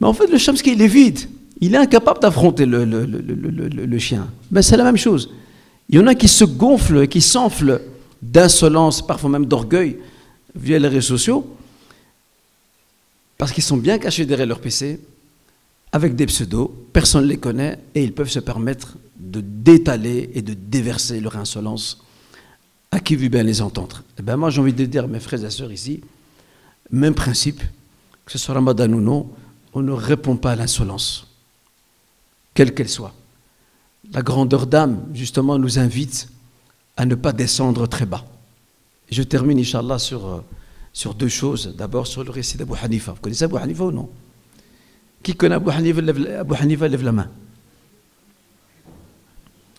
Mais en fait, le chat, parce qu'il est vide, il est incapable d'affronter le chien. Ben, c'est la même chose. Il y en a qui se gonflent, qui s'enflent d'insolence, parfois même d'orgueil, via les réseaux sociaux, parce qu'ils sont bien cachés derrière leur PC, avec des pseudos, personne ne les connaît, et ils peuvent se permettre de d'étaler et de déverser leur insolence à qui veut bien les entendre. Et ben moi, j'ai envie de dire à mes frères et sœurs ici, même principe, que ce soit Ramadan ou non, on ne répond pas à l'insolence, quelle qu'elle soit. La grandeur d'âme, justement, nous invite à ne pas descendre très bas. Et je termine, Inch'Allah, sur deux choses. D'abord, sur le récit d'Abu Hanifa. Vous connaissez Abu Hanifa ou non? Qui connaît Abu Hanifa? Abu Hanifa, lève la main.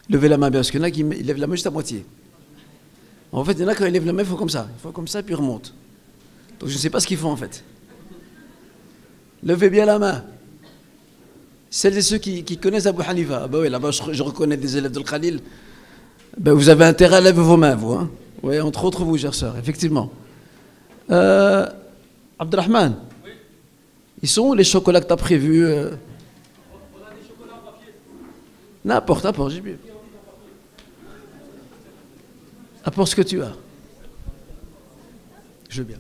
Levez la main, bien, parce qu'il y en a qui lèvent la main juste à moitié. En fait, il y en a quand ils lèvent la main, il faut comme ça. Il faut comme ça, puis ils remontent. Donc je ne sais pas ce qu'ils font, en fait. Levez bien la main. Celles et ceux qui connaissent Abu Hanifa. Ah ben oui, là-bas, je reconnais des élèves de Khalil. Ben, vous avez intérêt à lever vos mains, vous. Hein? Oui, entre autres vous, chers sœurs, effectivement. Abdelrahman, oui. Ils sont où les chocolats que tu as prévus? On a des chocolats en papier. N'importe, j'ai bien. Apporte ce que tu as. Je veux bien.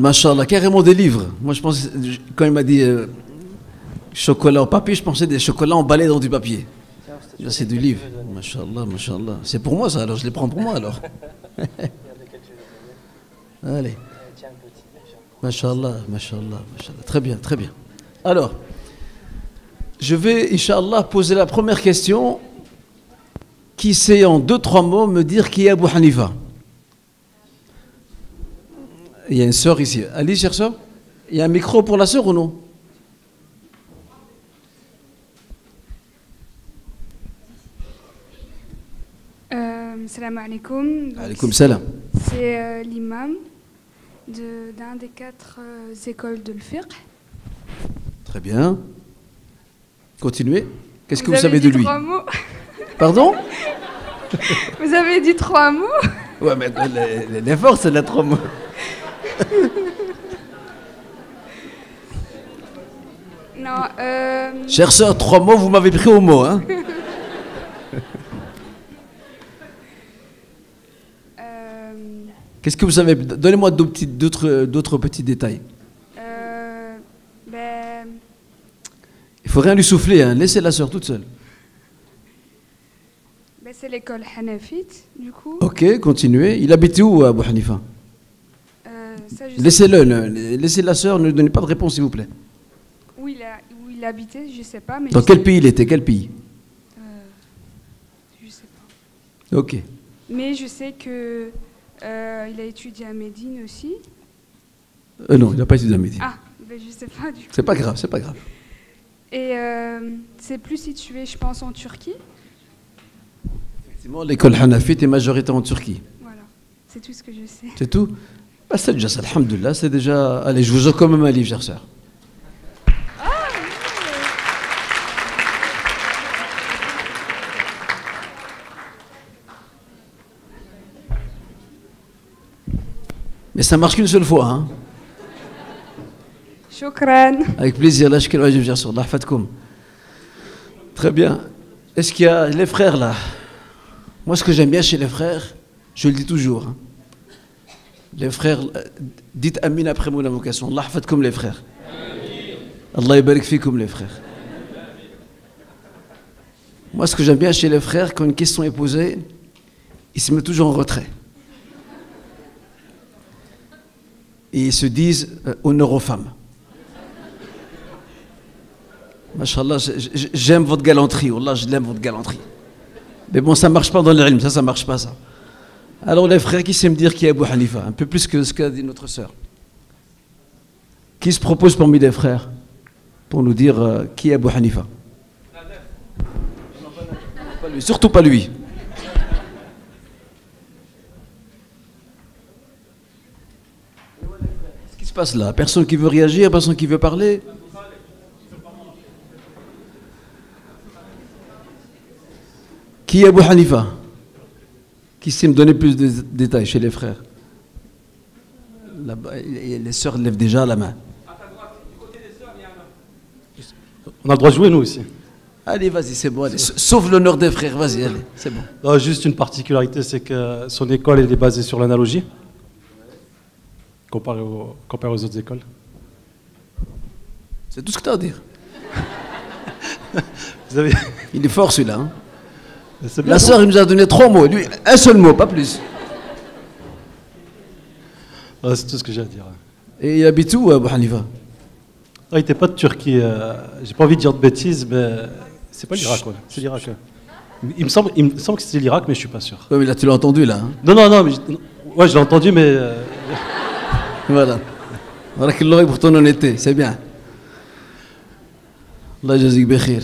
Machallah, carrément des livres. Moi, je pense, quand il m'a dit chocolat au papier, je pensais des chocolats emballés dans du papier. Là, c'est du livre. Machallah, machallah. C'est pour moi ça, alors je les prends pour moi alors. Allez. Machallah, machallah, machallah. Très bien, très bien. Alors, je vais, Inch'Allah, poser la première question. Qui sait en 2-3 mots me dire qui est Abu Hanifa? Il y a une sœur ici. Allez, chère sœur. Il y a un micro pour la sœur ou non? Salam alaikum. Alaikum salam. C'est l'imam d'un des 4 écoles de l'fiqh. Très bien. Continuez. Qu'est-ce que vous savez de lui? 3 mots. Pardon? Vous avez dit 3 mots. Ouais, mais l'effort, c'est de 3 mots. Non. Chère sœur, 3 mots, vous m'avez pris au mot, hein? Qu'est-ce que vous savez? Donnez-moi d'autres petits détails. Il faut rien lui souffler, hein. Laissez la sœur toute seule. C'est l'école Hanafite, du coup. Ok, continuez. Il habitait où, Abu Hanifa? Laissez-le, laissez la sœur, ne donnez pas de réponse, s'il vous plaît. Où il habitait, je ne sais pas. Mais dans quel pays il était? Quel pays? Je ne sais pas. Ok. Mais je sais que il a étudié à Médine aussi. Non, il n'a pas étudié à Médine. Ah, ben je ne sais pas du coup. C'est pas grave, c'est pas grave. Et c'est plus situé, je pense, en Turquie. Effectivement, l'école Hanafite est majoritaire en Turquie. Voilà, c'est tout ce que je sais. C'est tout? Bah, c'est déjà ça, alhamdoulilah, c'est déjà... Allez, je vous offre quand même un livre, chère sœur. Mais ça marche qu'une seule fois, hein? Shukran. Avec plaisir, là, je suis chère sœur, Allah fatkoum. Très bien. Est-ce qu'il y a les frères, là? Moi, ce que j'aime bien chez les frères, je le dis toujours, hein. Les frères, dites Amin après mon invocation. Allah fatkoum les frères. Allah yabarik fikoum les frères. Moi, ce que j'aime bien chez les frères, quand une question est posée, ils se mettent toujours en retrait. Et ils se disent honneur aux femmes. Machallah, j'aime votre galanterie. Wallah, je l'aime votre galanterie. Mais bon, ça ne marche pas dans l'ilm, ça ne marche pas ça. Alors les frères, qui sait me dire qui est Abu Hanifa? Un peu plus que ce qu'a dit notre sœur. Qui se propose parmi les frères pour nous dire qui est Abu Hanifa? Pas lui, surtout pas lui. Qu'est-ce qui se passe là? Personne qui veut réagir, personne qui veut parler? Qui est Abu Hanifa? Qui sait me donner plus de détails chez les frères? Là-bas, les sœurs lèvent déjà la main. On a le droit de jouer, nous, aussi. Allez, vas-y, c'est bon. Allez. Sauve l'honneur des frères, vas-y, allez, c'est bon. Non, juste une particularité, c'est que son école, elle est basée sur l'analogie, comparé aux autres écoles. C'est tout ce que tu as à dire. Vous avez... Il est fort, celui-là. Hein. Bien, la sœur, il nous a donné 3 mots. Lui, un seul mot, pas plus. Ah, c'est tout ce que j'ai à dire. Et il habite où, Abu Hanifa? Ah, il n'était pas de Turquie. J'ai pas envie de dire de bêtises, mais c'est pas l'Irak. Ouais. C'est l'Irak. Il me semble que c'était l'Irak, mais je suis pas sûr. Oui, mais là, tu l'as entendu, là. Hein. Non, mais ouais, je l'ai entendu, mais... Voilà. Voilà qu'il l'aurait pour ton honnêteté, c'est bien. Allah jazik bekhir.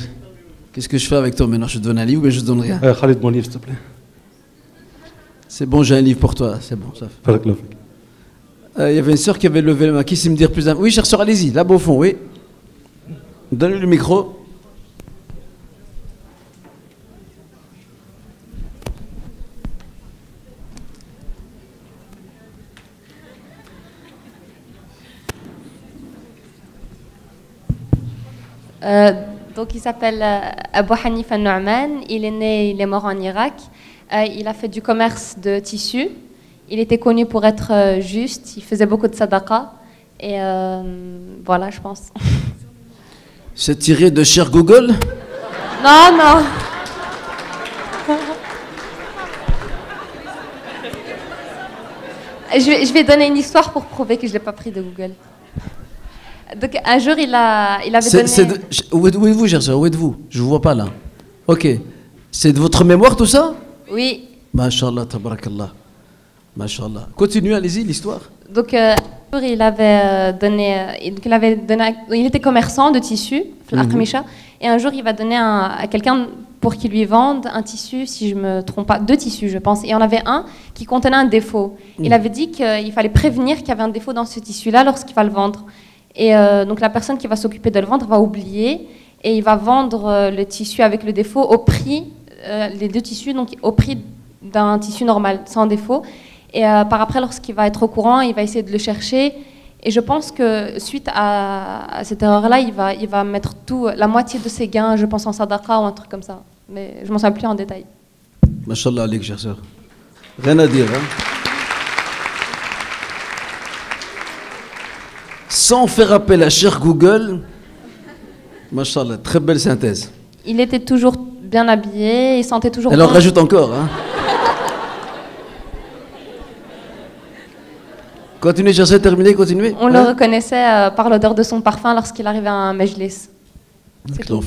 Qu'est-ce que je fais avec toi maintenant? Je te donne un livre, mais je te donne rien. Khalid, mon livre, s'il te plaît. C'est bon, j'ai un livre pour toi, c'est bon, ça fait. Il y avait une sœur qui avait levé la main. Qui sait me dire plus d'un... Oui, chère sœur, allez-y, là-bas au fond, oui. Donnez le micro. Donc il s'appelle Abu Hanifa Nu'man, il est mort en Irak, il a fait du commerce de tissus, il était connu pour être juste, il faisait beaucoup de sadaqa, et voilà, je pense. C'est tiré de Cher Google? Non. Je vais donner une histoire pour prouver que je ne l'ai pas pris de Google. Donc un jour, il avait donné... Où êtes-vous, chère sœur? Où êtes-vous? Je ne vous vois pas là. Ok. C'est de votre mémoire tout ça? Oui. Masha'Allah, tabarakallah. Masha'Allah. Continuez, allez-y, l'histoire. Donc un jour, il était commerçant de tissu, et un jour, il va donner à quelqu'un pour qu'il lui vende un tissu, si je ne me trompe pas, 2 tissus, je pense. Et il y en avait un qui contenait un défaut. Il avait dit qu'il fallait prévenir qu'il y avait un défaut dans ce tissu-là lorsqu'il va le vendre. Et donc la personne qui va s'occuper de le vendre va oublier et il va vendre le tissu avec le défaut au prix, les 2 tissus, donc au prix d'un tissu normal, sans défaut. Et par après, lorsqu'il va être au courant, il va essayer de le chercher. Et je pense que suite à cette erreur-là, il va mettre la moitié de ses gains, je pense en sadaqa ou un truc comme ça. Mais je m'en souviens plus en détail. Mashallah alik, chère sœur. Rien à dire, hein. Sans faire appel à Cher Google, Mashallah, très belle synthèse. Il était toujours bien habillé, il sentait toujours Elle bon. en rajoute encore, hein. Continuez, chère sœur, terminez, continuez. On le reconnaissait par l'odeur de son parfum lorsqu'il arrivait à un majlis. C'est tout.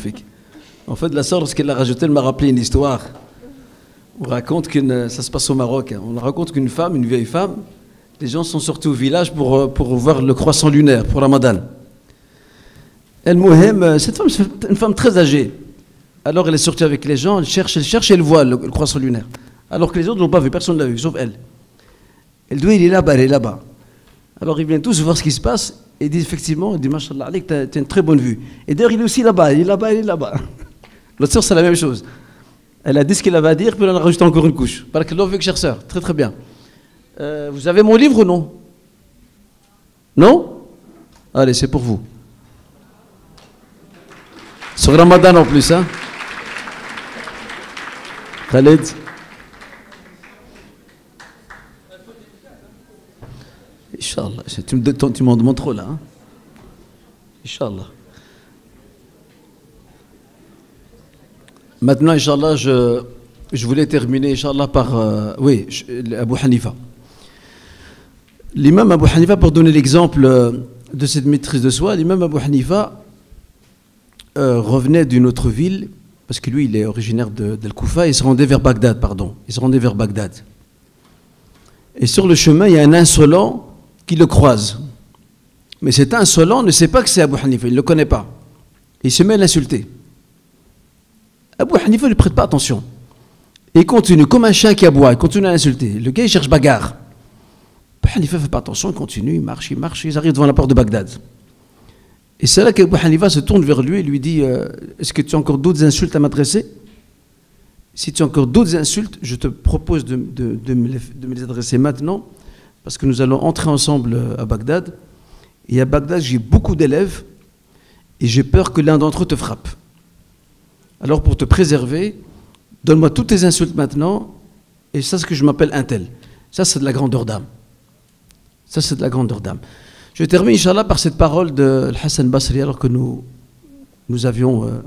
En fait, la sœur, lorsqu'elle l'a rajouté, elle m'a rappelé une histoire. On raconte ça se passe au Maroc, hein. On raconte qu'une femme, une vieille femme, les gens sont sortis au village pour voir le croissant lunaire, pour Ramadan. Cette femme, c'est une femme très âgée. Alors elle est sortie avec les gens, elle cherche et elle voit le croissant lunaire. Alors que les autres ne l'ont pas vu, personne ne l'a vu, sauf elle. Elle dit, il est là-bas. Alors ils viennent tous voir ce qui se passe et ils disent effectivement, ils disent, Mashallah, tu as une très bonne vue. Et d'ailleurs, il est aussi là-bas, il est là-bas. L'autre sœur, c'est la même chose. Elle a dit ce qu'elle avait à dire, puis elle en a rajouté encore une couche. Barakallahu fik, chère sœur, très très bien. Vous avez mon livre ou non? Non? Allez, c'est pour vous. Sur Ramadan en plus, hein? Khaled? Inch'Allah. Tu m'en demandes trop là, hein? Inch'Allah. Maintenant, Inch'Allah, je voulais terminer, Inch'Allah, par Abu Hanifa. L'imam Abu Hanifa, pour donner l'exemple de cette maîtrise de soi, l'imam Abu Hanifa revenait d'une autre ville, parce que lui, il est originaire d'Al Koufa, et il se rendait vers Bagdad, Et sur le chemin, il y a un insolent qui le croise. Mais cet insolent ne sait pas que c'est Abu Hanifa, il ne le connaît pas. Il se met à l'insulter. Abu Hanifa ne lui prête pas attention. Et il continue, comme un chat qui aboie, il continue à l'insulter. Le gars, il cherche bagarre. Abu Hanifa ne fait pas attention, il continue, il marche, ils arrivent devant la porte de Bagdad. Et c'est là qu'Abu Hanifa se tourne vers lui et lui dit est-ce que tu as encore d'autres insultes à m'adresser? Si tu as encore d'autres insultes, je te propose de me les adresser maintenant, parce que nous allons entrer ensemble à Bagdad. Et à Bagdad, j'ai beaucoup d'élèves, et j'ai peur que l'un d'entre eux te frappe. Alors pour te préserver, donne-moi toutes tes insultes maintenant, et ça, c'est ce que je m'appelle un tel. Ça, c'est de la grandeur d'âme. Ça, c'est de la grandeur d'âme. Je termine, Inch'Allah, par cette parole de Hassan Basri, alors que nous avions...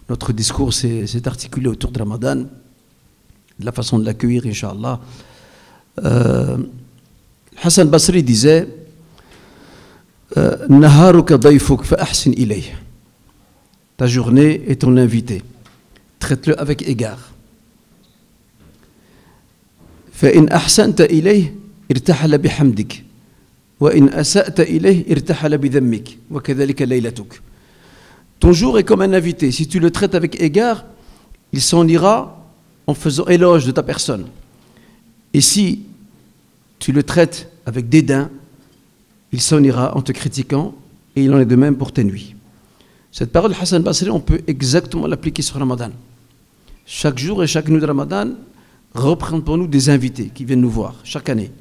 notre discours s'est articulé autour de Ramadan, de la façon de l'accueillir, Inch'Allah. Hassan Basri disait Naharuka dayfuk fa ahsin ilayh. Ta journée est ton invité. Traite-le avec égard. Fa in ahsanta ilayh irtahala bihamdik. Wa in asa'ta ilayh irtahala bidhammik. Wa kadhalika laylatuk. Ton jour est comme un invité. Si tu le traites avec égard, il s'en ira en faisant éloge de ta personne. Et si tu le traites avec dédain, il s'en ira en te critiquant, et il en est de même pour tes nuits. Cette parole de Hassan Basri, on peut exactement l'appliquer sur Ramadan. Chaque jour et chaque nuit de Ramadan représente pour nous des invités qui viennent nous voir chaque année.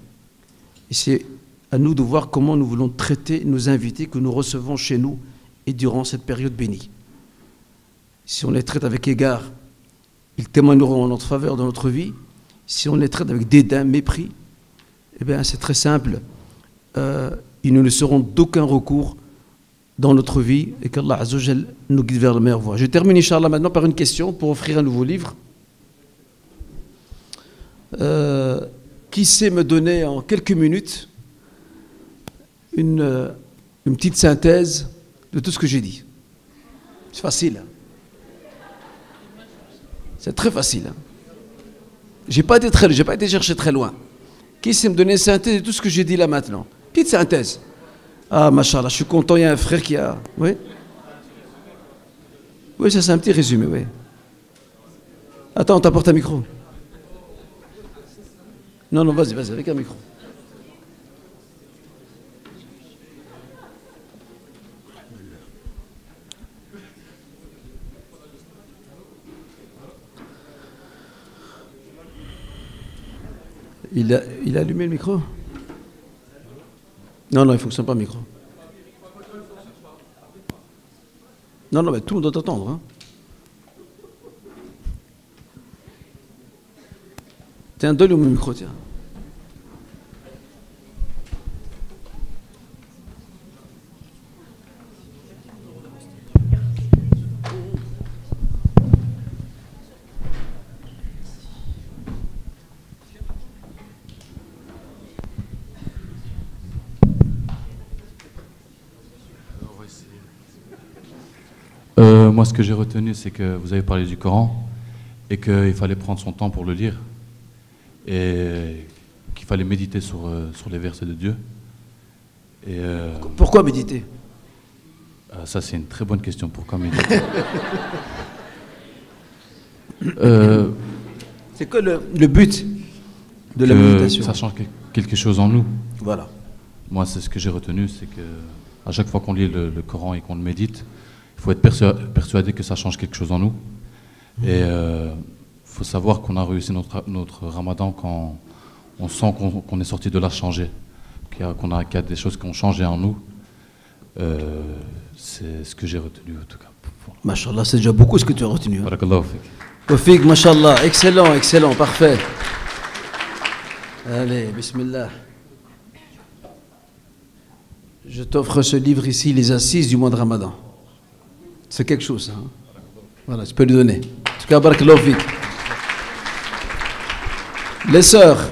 Et c'est à nous de voir comment nous voulons traiter nos invités que nous recevons chez nous et durant cette période bénie. Si on les traite avec égard, ils témoigneront en notre faveur dans notre vie. Si on les traite avec dédain, mépris, eh bien c'est très simple. Ils ne seront d'aucun recours dans notre vie et qu'Allah Azza wa Jal nous guide vers la meilleure voie. Je termine, Inch'Allah, maintenant par une question pour offrir un nouveau livre. Qui sait me donner en quelques minutes une petite synthèse de tout ce que j'ai dit? C'est facile. C'est très facile. J'ai pas été chercher très loin. Qui sait me donner une synthèse de tout ce que j'ai dit là maintenant? Petite synthèse. Ah, machallah, je suis content, il y a un frère qui a... Oui? Oui, ça c'est un petit résumé, oui. Attends, on t'apporte un micro. Non, vas-y, avec un micro. Il a allumé le micro? Non, il ne fonctionne pas le micro. Non, mais tout le monde doit t'entendre. Hein. Tiens, donne-le mon micro, tiens. Moi, ce que j'ai retenu, c'est que vous avez parlé du Coran et qu'il fallait prendre son temps pour le lire et qu'il fallait méditer sur les versets de Dieu. Et, pourquoi méditer? Ça, c'est une très bonne question. Pourquoi méditer? C'est quoi le but de la méditation? Ça change quelque chose en nous. Voilà. Moi, c'est ce que j'ai retenu, c'est que à chaque fois qu'on lit le Coran et qu'on le médite, il faut être persuadé que ça change quelque chose en nous. Et il faut savoir qu'on a réussi notre Ramadan quand on sent qu'on est sorti de là changé, qu'il y a des choses qui ont changé en nous. C'est ce que j'ai retenu en tout cas. Mashallah, c'est déjà beaucoup ce que tu as retenu. Barakallahu fik. Wafik, mashallah, excellent, parfait. Allez, bismillah. Je t'offre ce livre ici, Les Assises du mois de Ramadan. C'est quelque chose, hein. Voilà, tu peux lui donner. En tout cas, barakallahu fik. Les sœurs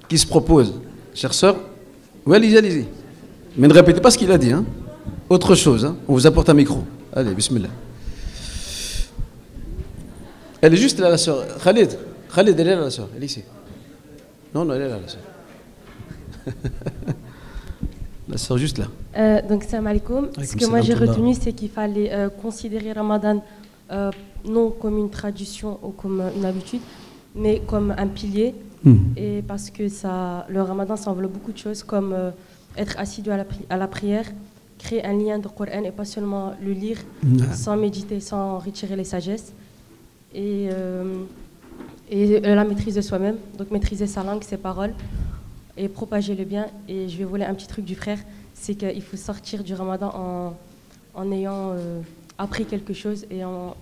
qui se proposent, chères sœurs, oui, allez-y. Mais ne répétez pas ce qu'il a dit, hein. Autre chose, hein. On vous apporte un micro. Allez, bismillah. Elle est juste là, la sœur. Khalid, elle est là, la sœur. Elle est ici. Non, elle est là, la sœur. La sœur juste là. Donc, salam alaikum. Ce Alaikum que moi j'ai salam. retenu, c'est qu'il fallait considérer Ramadan non comme une tradition ou comme une habitude, mais comme un pilier. Et parce que le Ramadan, ça enveloppe beaucoup de choses, comme être assidu à la prière, créer un lien de Coran et pas seulement le lire sans méditer, sans retirer les sagesses. Et la maîtrise de soi-même, donc maîtriser sa langue, ses paroles et propager le bien. Et je vais voler un petit truc du frère, c'est qu'il faut sortir du Ramadan en ayant appris quelque chose et en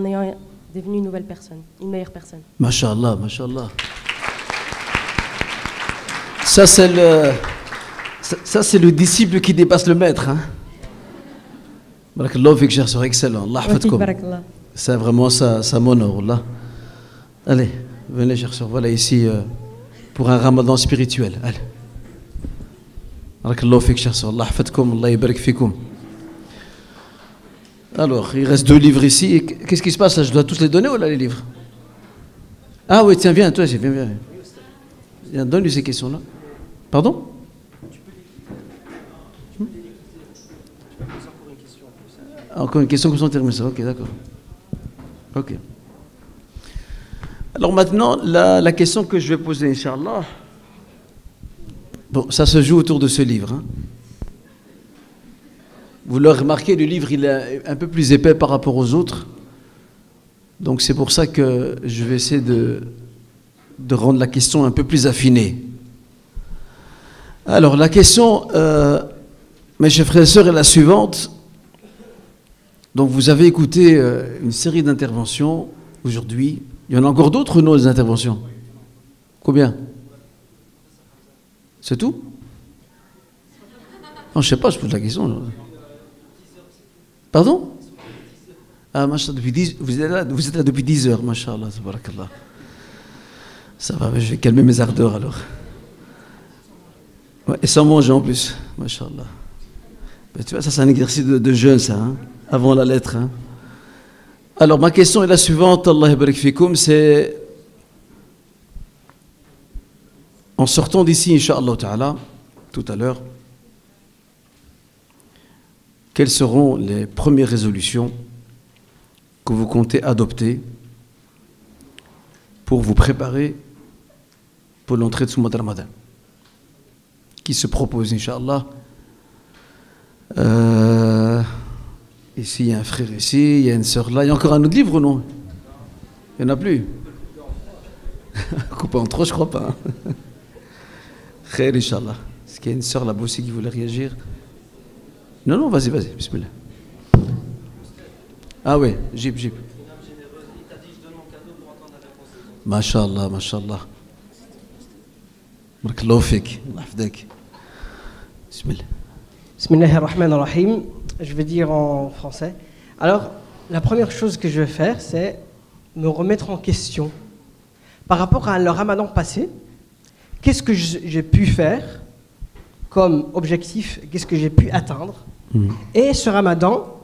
ayant devenu une nouvelle personne, une meilleure personne. Masha'Allah, Masha'Allah. Ça c'est le disciple qui dépasse le maître. Hein. Barakallahu fik, cher sœur, excellent. Allah hafadkoum. Barakallah. Ça vraiment, ça m'honore. Allah. Allez, venez, cher sœur. Voilà ici pour un ramadan spirituel. Allez. Barakallahu fik, cher sœur. Allah hafadkoum, Allah yabarak fikoum. Alors, il reste 2 livres ici. Qu'est-ce qui se passe là? Je dois tous les donner ou là, les livres? Ah oui, tiens, viens, toi, viens. Viens, donne-lui ces questions-là. Pardon? Encore une question comme ça, on termine ça. Ok, d'accord. Ok. Alors maintenant, la question que je vais poser, Inch'Allah, bon, ça se joue autour de ce livre. Hein. Vous le remarquez, le livre, il est un peu plus épais par rapport aux autres. Donc c'est pour ça que je vais essayer de rendre la question un peu plus affinée. Alors la question, mes chers frères et sœurs, est la suivante. Donc vous avez écouté une série d'interventions aujourd'hui. Il y en a encore d'autres ou non, les interventions? Combien? C'est tout? Non, je ne sais pas, je pose la question. Pardon? Ah, machallah, vous êtes là depuis 10 heures, machallah, tabarakallah. Ça va, je vais calmer mes ardeurs alors. Ouais, et sans manger en plus, machallah. Ben, tu vois, ça c'est un exercice de jeûne, ça, hein, avant la lettre. Hein. Alors, ma question est la suivante, Allah yabarak fikoum, c'est en sortant d'ici, Inch'Allah ta'ala, tout à l'heure, quelles seront les premières résolutions que vous comptez adopter pour vous préparer pour l'entrée de ce mois de Ramadan qui se propose, Inch'Allah. Ici, il y a un frère ici, il y a une sœur là. Il y a encore un autre livre ou non? Il n'y en a plus. Coupé en trop, je crois pas. Khair, Inch'Allah. Est-ce qu'il y a une sœur là-bas aussi qui voulait réagir? Non, vas-y, bismillah. Ah oui, Jib. Masha'Allah. Barakallahu fik. Allah hafdak. Bismillah. Bismillahirrahmanirrahim. Je vais dire en français. Alors, la première chose que je vais faire, c'est me remettre en question. Par rapport à le ramadan passé, qu'est-ce que j'ai pu faire comme objectif, qu'est-ce que j'ai pu atteindre? Et ce ramadan,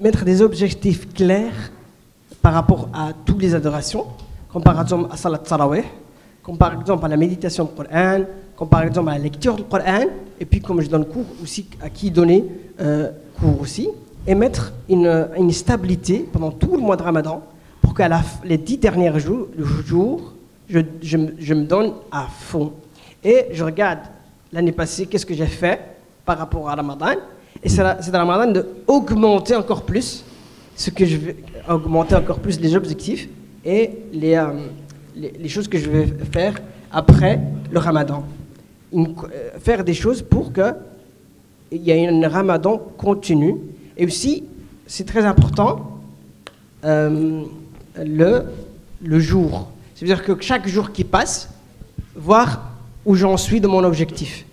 mettre des objectifs clairs par rapport à toutes les adorations, comme par exemple à Salat Tarawih, comme par exemple à la méditation du Coran, comme par exemple à la lecture du Coran, et puis comme je donne cours aussi, à qui donner cours aussi, et mettre une stabilité pendant tout le mois de Ramadan, pour qu'à les 10 derniers jours, je me donne à fond. Et je regarde l'année passée, qu'est-ce que j'ai fait par rapport à Ramadan, et c'est à Ramadan d'augmenter encore plus ce que je vais augmenter encore plus les objectifs et les choses que je vais faire après le Ramadan. Faire des choses pour qu'il y ait un Ramadan continu. Et aussi, c'est très important, le jour. C'est-à-dire que chaque jour qui passe, voir où j'en suis de mon objectif.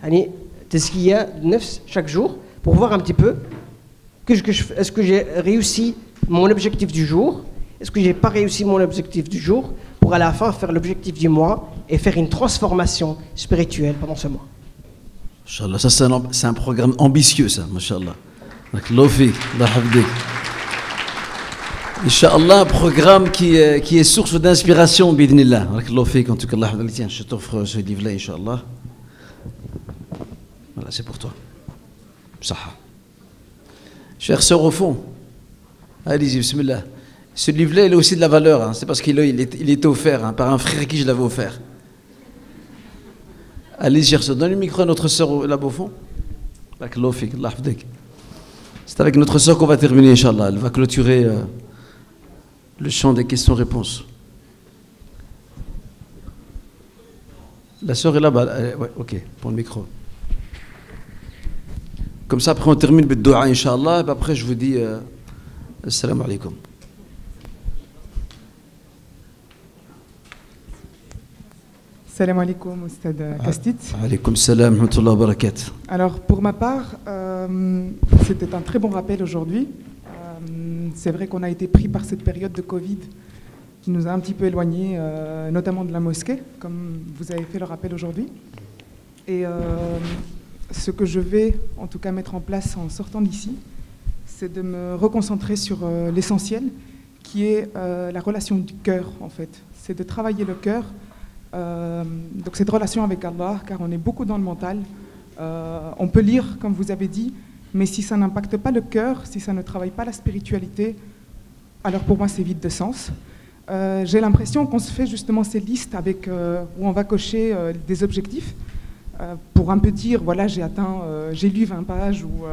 Est-ce qu'il y a 9 chaque jour pour voir un petit peu est-ce que j'ai réussi mon objectif du jour, est-ce que j'ai pas réussi mon objectif du jour, pour à la fin faire l'objectif du mois et faire une transformation spirituelle pendant ce mois. Inch'Allah, ça c'est un programme ambitieux, ça, Masha'Allah. Inch'Allah, un programme qui est source d'inspiration, bidnillah. En tout cas, tiens, je t'offre ce livre-là, Inch'Allah. Voilà, c'est pour toi. Saha. Chère sœur au fond, allez-y, bismillah. Ce livre-là, il a aussi de la valeur. Hein. C'est parce qu'il était offert par un frère à qui je l'avais offert. Allez-y, chère sœur, donne le micro à notre sœur là-bas au fond. C'est avec notre sœur qu'on va terminer, Inch'Allah. Elle va clôturer le champ des questions-réponses. La sœur est là-bas. Ouais, ok, pour le micro. Comme ça, après, on termine le dua, Inch'Allah. Et après, je vous dis Assalamu alaikum. Salam alaikum, Oustad Kastit. Alaikum salam, rahmatullah wa barakatuh. Alors, pour ma part, c'était un très bon rappel aujourd'hui. C'est vrai qu'on a été pris par cette période de Covid qui nous a un petit peu éloignés, notamment de la mosquée, comme vous avez fait le rappel aujourd'hui. Et ce que je vais, en tout cas, mettre en place en sortant d'ici, c'est de me reconcentrer sur l'essentiel, qui est la relation du cœur, en fait. C'est de travailler le cœur. Donc cette relation avec Allah, car on est beaucoup dans le mental, on peut lire comme vous avez dit, mais si ça n'impacte pas le cœur, si ça ne travaille pas la spiritualité, alors pour moi c'est vide de sens. J'ai l'impression qu'on se fait justement ces listes avec, où on va cocher des objectifs pour un peu dire voilà j'ai lu 20 pages ou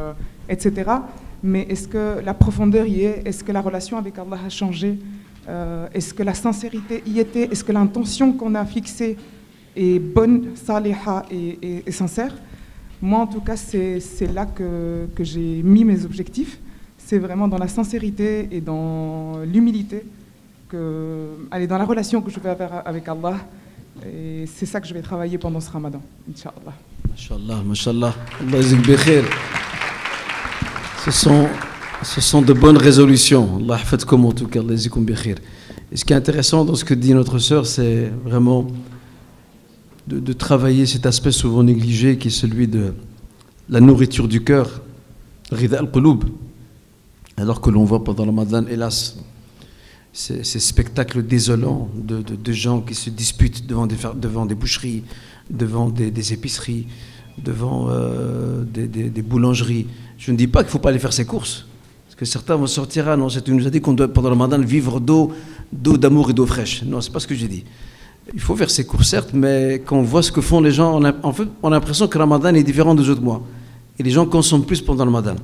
etc. Mais est-ce que la profondeur y est? Est-ce que la relation avec Allah a changé? Est-ce que la sincérité y était? Est-ce que l'intention qu'on a fixée est bonne, saliha et sincère? Moi, en tout cas, c'est là que j'ai mis mes objectifs. C'est vraiment dans la sincérité et dans l'humilité, dans la relation que je vais avoir avec Allah. Et c'est ça que je vais travailler pendant ce Ramadan, Inch'Allah. Mashallah, mashallah. Allah yazid bi khair. Ce sont de bonnes résolutions. Allah hafadkoum en tout cas. Allah yazikoum bi khair. Et ce qui est intéressant dans ce que dit notre sœur, c'est vraiment de travailler cet aspect souvent négligé qui est celui de la nourriture du cœur, Rida al-Qulub. Alors que l'on voit pendant le Ramadan, hélas, ces spectacles désolants de gens qui se disputent devant des boucheries, devant des épiceries, devant des boulangeries. Je ne dis pas qu'il ne faut pas aller faire ses courses. Parce que certains vont sortir, non, tu nous as dit qu'on doit pendant le Ramadan vivre d'eau d'amour et d'eau fraîche. Non, ce n'est pas ce que j'ai dit. Il faut faire ses courses, certes, mais quand on voit ce que font les gens, on a l'impression que le Ramadan est différent des autres mois. Et les gens consomment plus pendant le Ramadan.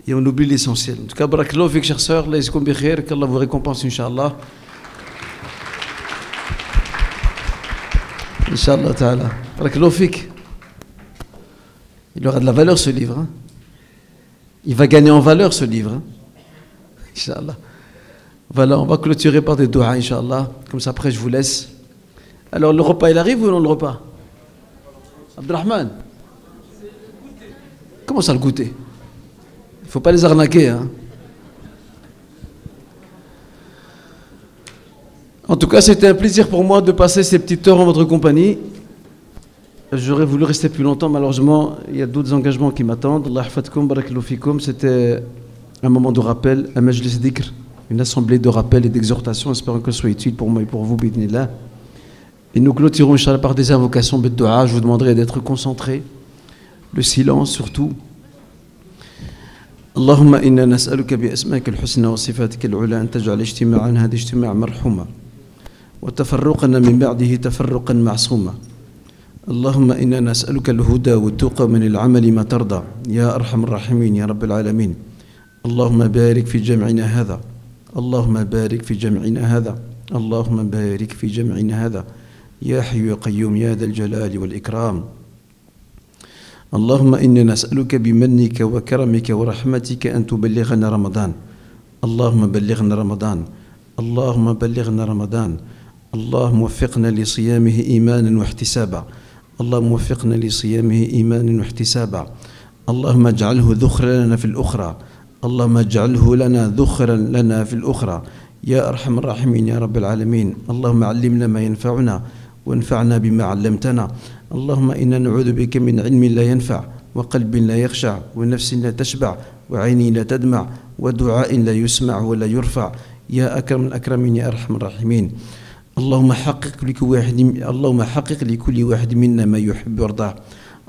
Et on oublie l'essentiel. En tout cas, barakallahu fik, chère sœur, Allah yazikoum bi khair, qu'Allah vous récompense, Inch'Allah. Inch'Allah ta'ala. Barakallahu fik. Il aura de la valeur ce livre. Hein. Il va gagner en valeur ce livre. Hein. Inch'Allah. Voilà, on va clôturer par des doigts, Inch'Allah. Comme ça, après, je vous laisse. Alors, le repas, il arrive ou non, le repas? Abdelrahman? Comment ça, le goûter? Il ne faut pas les arnaquer. Hein. En tout cas, c'était un plaisir pour moi de passer ces petites heures en votre compagnie. J'aurais voulu rester plus longtemps, malheureusement, il y a d'autres engagements qui m'attendent. Allah hafadkoum, barakallahu fikoum. C'était un moment de rappel, un majlis dhikr, une assemblée de rappel et d'exhortation, espérant que ce soit utile pour moi et pour vous, bidnillah. Et nous clôturons, Inch'Allah, par des invocations, bid-dua. Je vous demanderai d'être concentrés, le silence surtout. اللهم إنا نسألك بأسمائك الحسنى وصفاتك العلى أن تجعل اجتماعنا هذا اجتماع مرحوما وتفرقنا من بعده تفرقا معصوما اللهم إنا نسألك الهدى والتقى من العمل ما ترضى يا أرحم الراحمين يا رب العالمين اللهم بارك في جمعنا هذا اللهم بارك في جمعنا هذا اللهم بارك في جمعنا هذا يا حي يا قيوم يا ذا الجلال والإكرام اللهم إنا نسألك بمنك وكرمك ورحمتك أن تبلغنا رمضان اللهم بلغنا رمضان اللهم بلغنا رمضان اللهم وفقنا لصيامه إيمانا واحتسابا اللهم وفقنا لصيامه إيمانا واحتسابا اللهم اجعله ذخرا لنا في الأخرى اللهم اجعله لنا ذخرا لنا في الأخرى يا أرحم الراحمين يا رب العالمين اللهم علمنا ما ينفعنا وانفعنا بما علمتنا اللهم إنا نعوذ بك من علم لا ينفع وقلب لا يخشع ونفس لا تشبع وعين لا تدمع ودعاء لا يسمع ولا يرفع يا أكرم الأكرمين يا أرحم الراحمين اللهم حقق لكل واحد منا ما يحب ويرضاه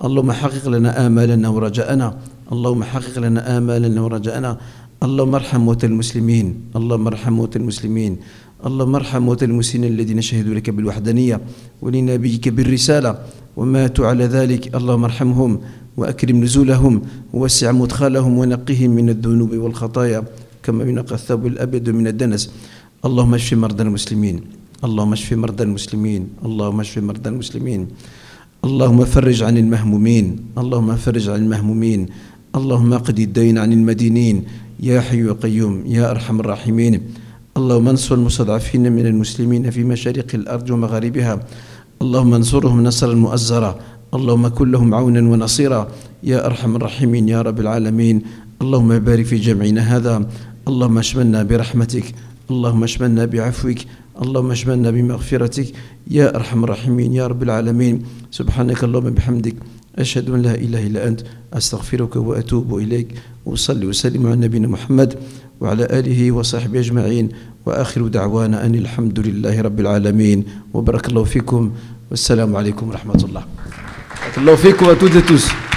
اللهم حقق لنا آمالنا ورجاءنا، اللهم حقق لنا آمالنا ورجاءنا. اللهم ارحم موتى المسلمين، اللهم ارحم موتى المسلمين، اللهم ارحم موتى المسلمين الذين شهدوا لك بالوحدانية ولنبيك بالرسالة وماتوا على ذلك. اللهم ارحمهم وأكرم نزولهم ووسع مدخلهم ونقهم من الذنوب والخطايا كما ينقى الثوب الأبيض من الدنس. اللهم اشف مرضى المسلمين، اللهم اشف مرضى المسلمين، اللهم اشف مرضى المسلمين. اللهم فرج عن المهمومين، اللهم فرج عن المهمومين. اللهم اقض الدين عن المدينين يا حي يا قيوم يا أرحم الراحمين. اللهم انصر المستضعفين من المسلمين في مشارق الأرض ومغاربها، اللهم انصرهم نصرا مؤزرا، اللهم كن لهم عونا ونصيرا يا أرحم الراحمين يا رب العالمين. اللهم بارك في جمعنا هذا، اللهم اشملنا برحمتك، اللهم اشملنا بعفوك، اللهم اشملنا بمغفرتك يا أرحم الراحمين يا رب العالمين. سبحانك اللهم بحمدك أشهد أن لا إله إلا أنت أستغفرك وأتوب إليك. وصلي وسلم على نبينا محمد وعلى آله وصحبه أجمعين، وآخر دعوانا أن الحمد لله رب العالمين. وبارك الله فيكم والسلام عليكم ورحمة الله. بارك الله فيكم à toutes et tous.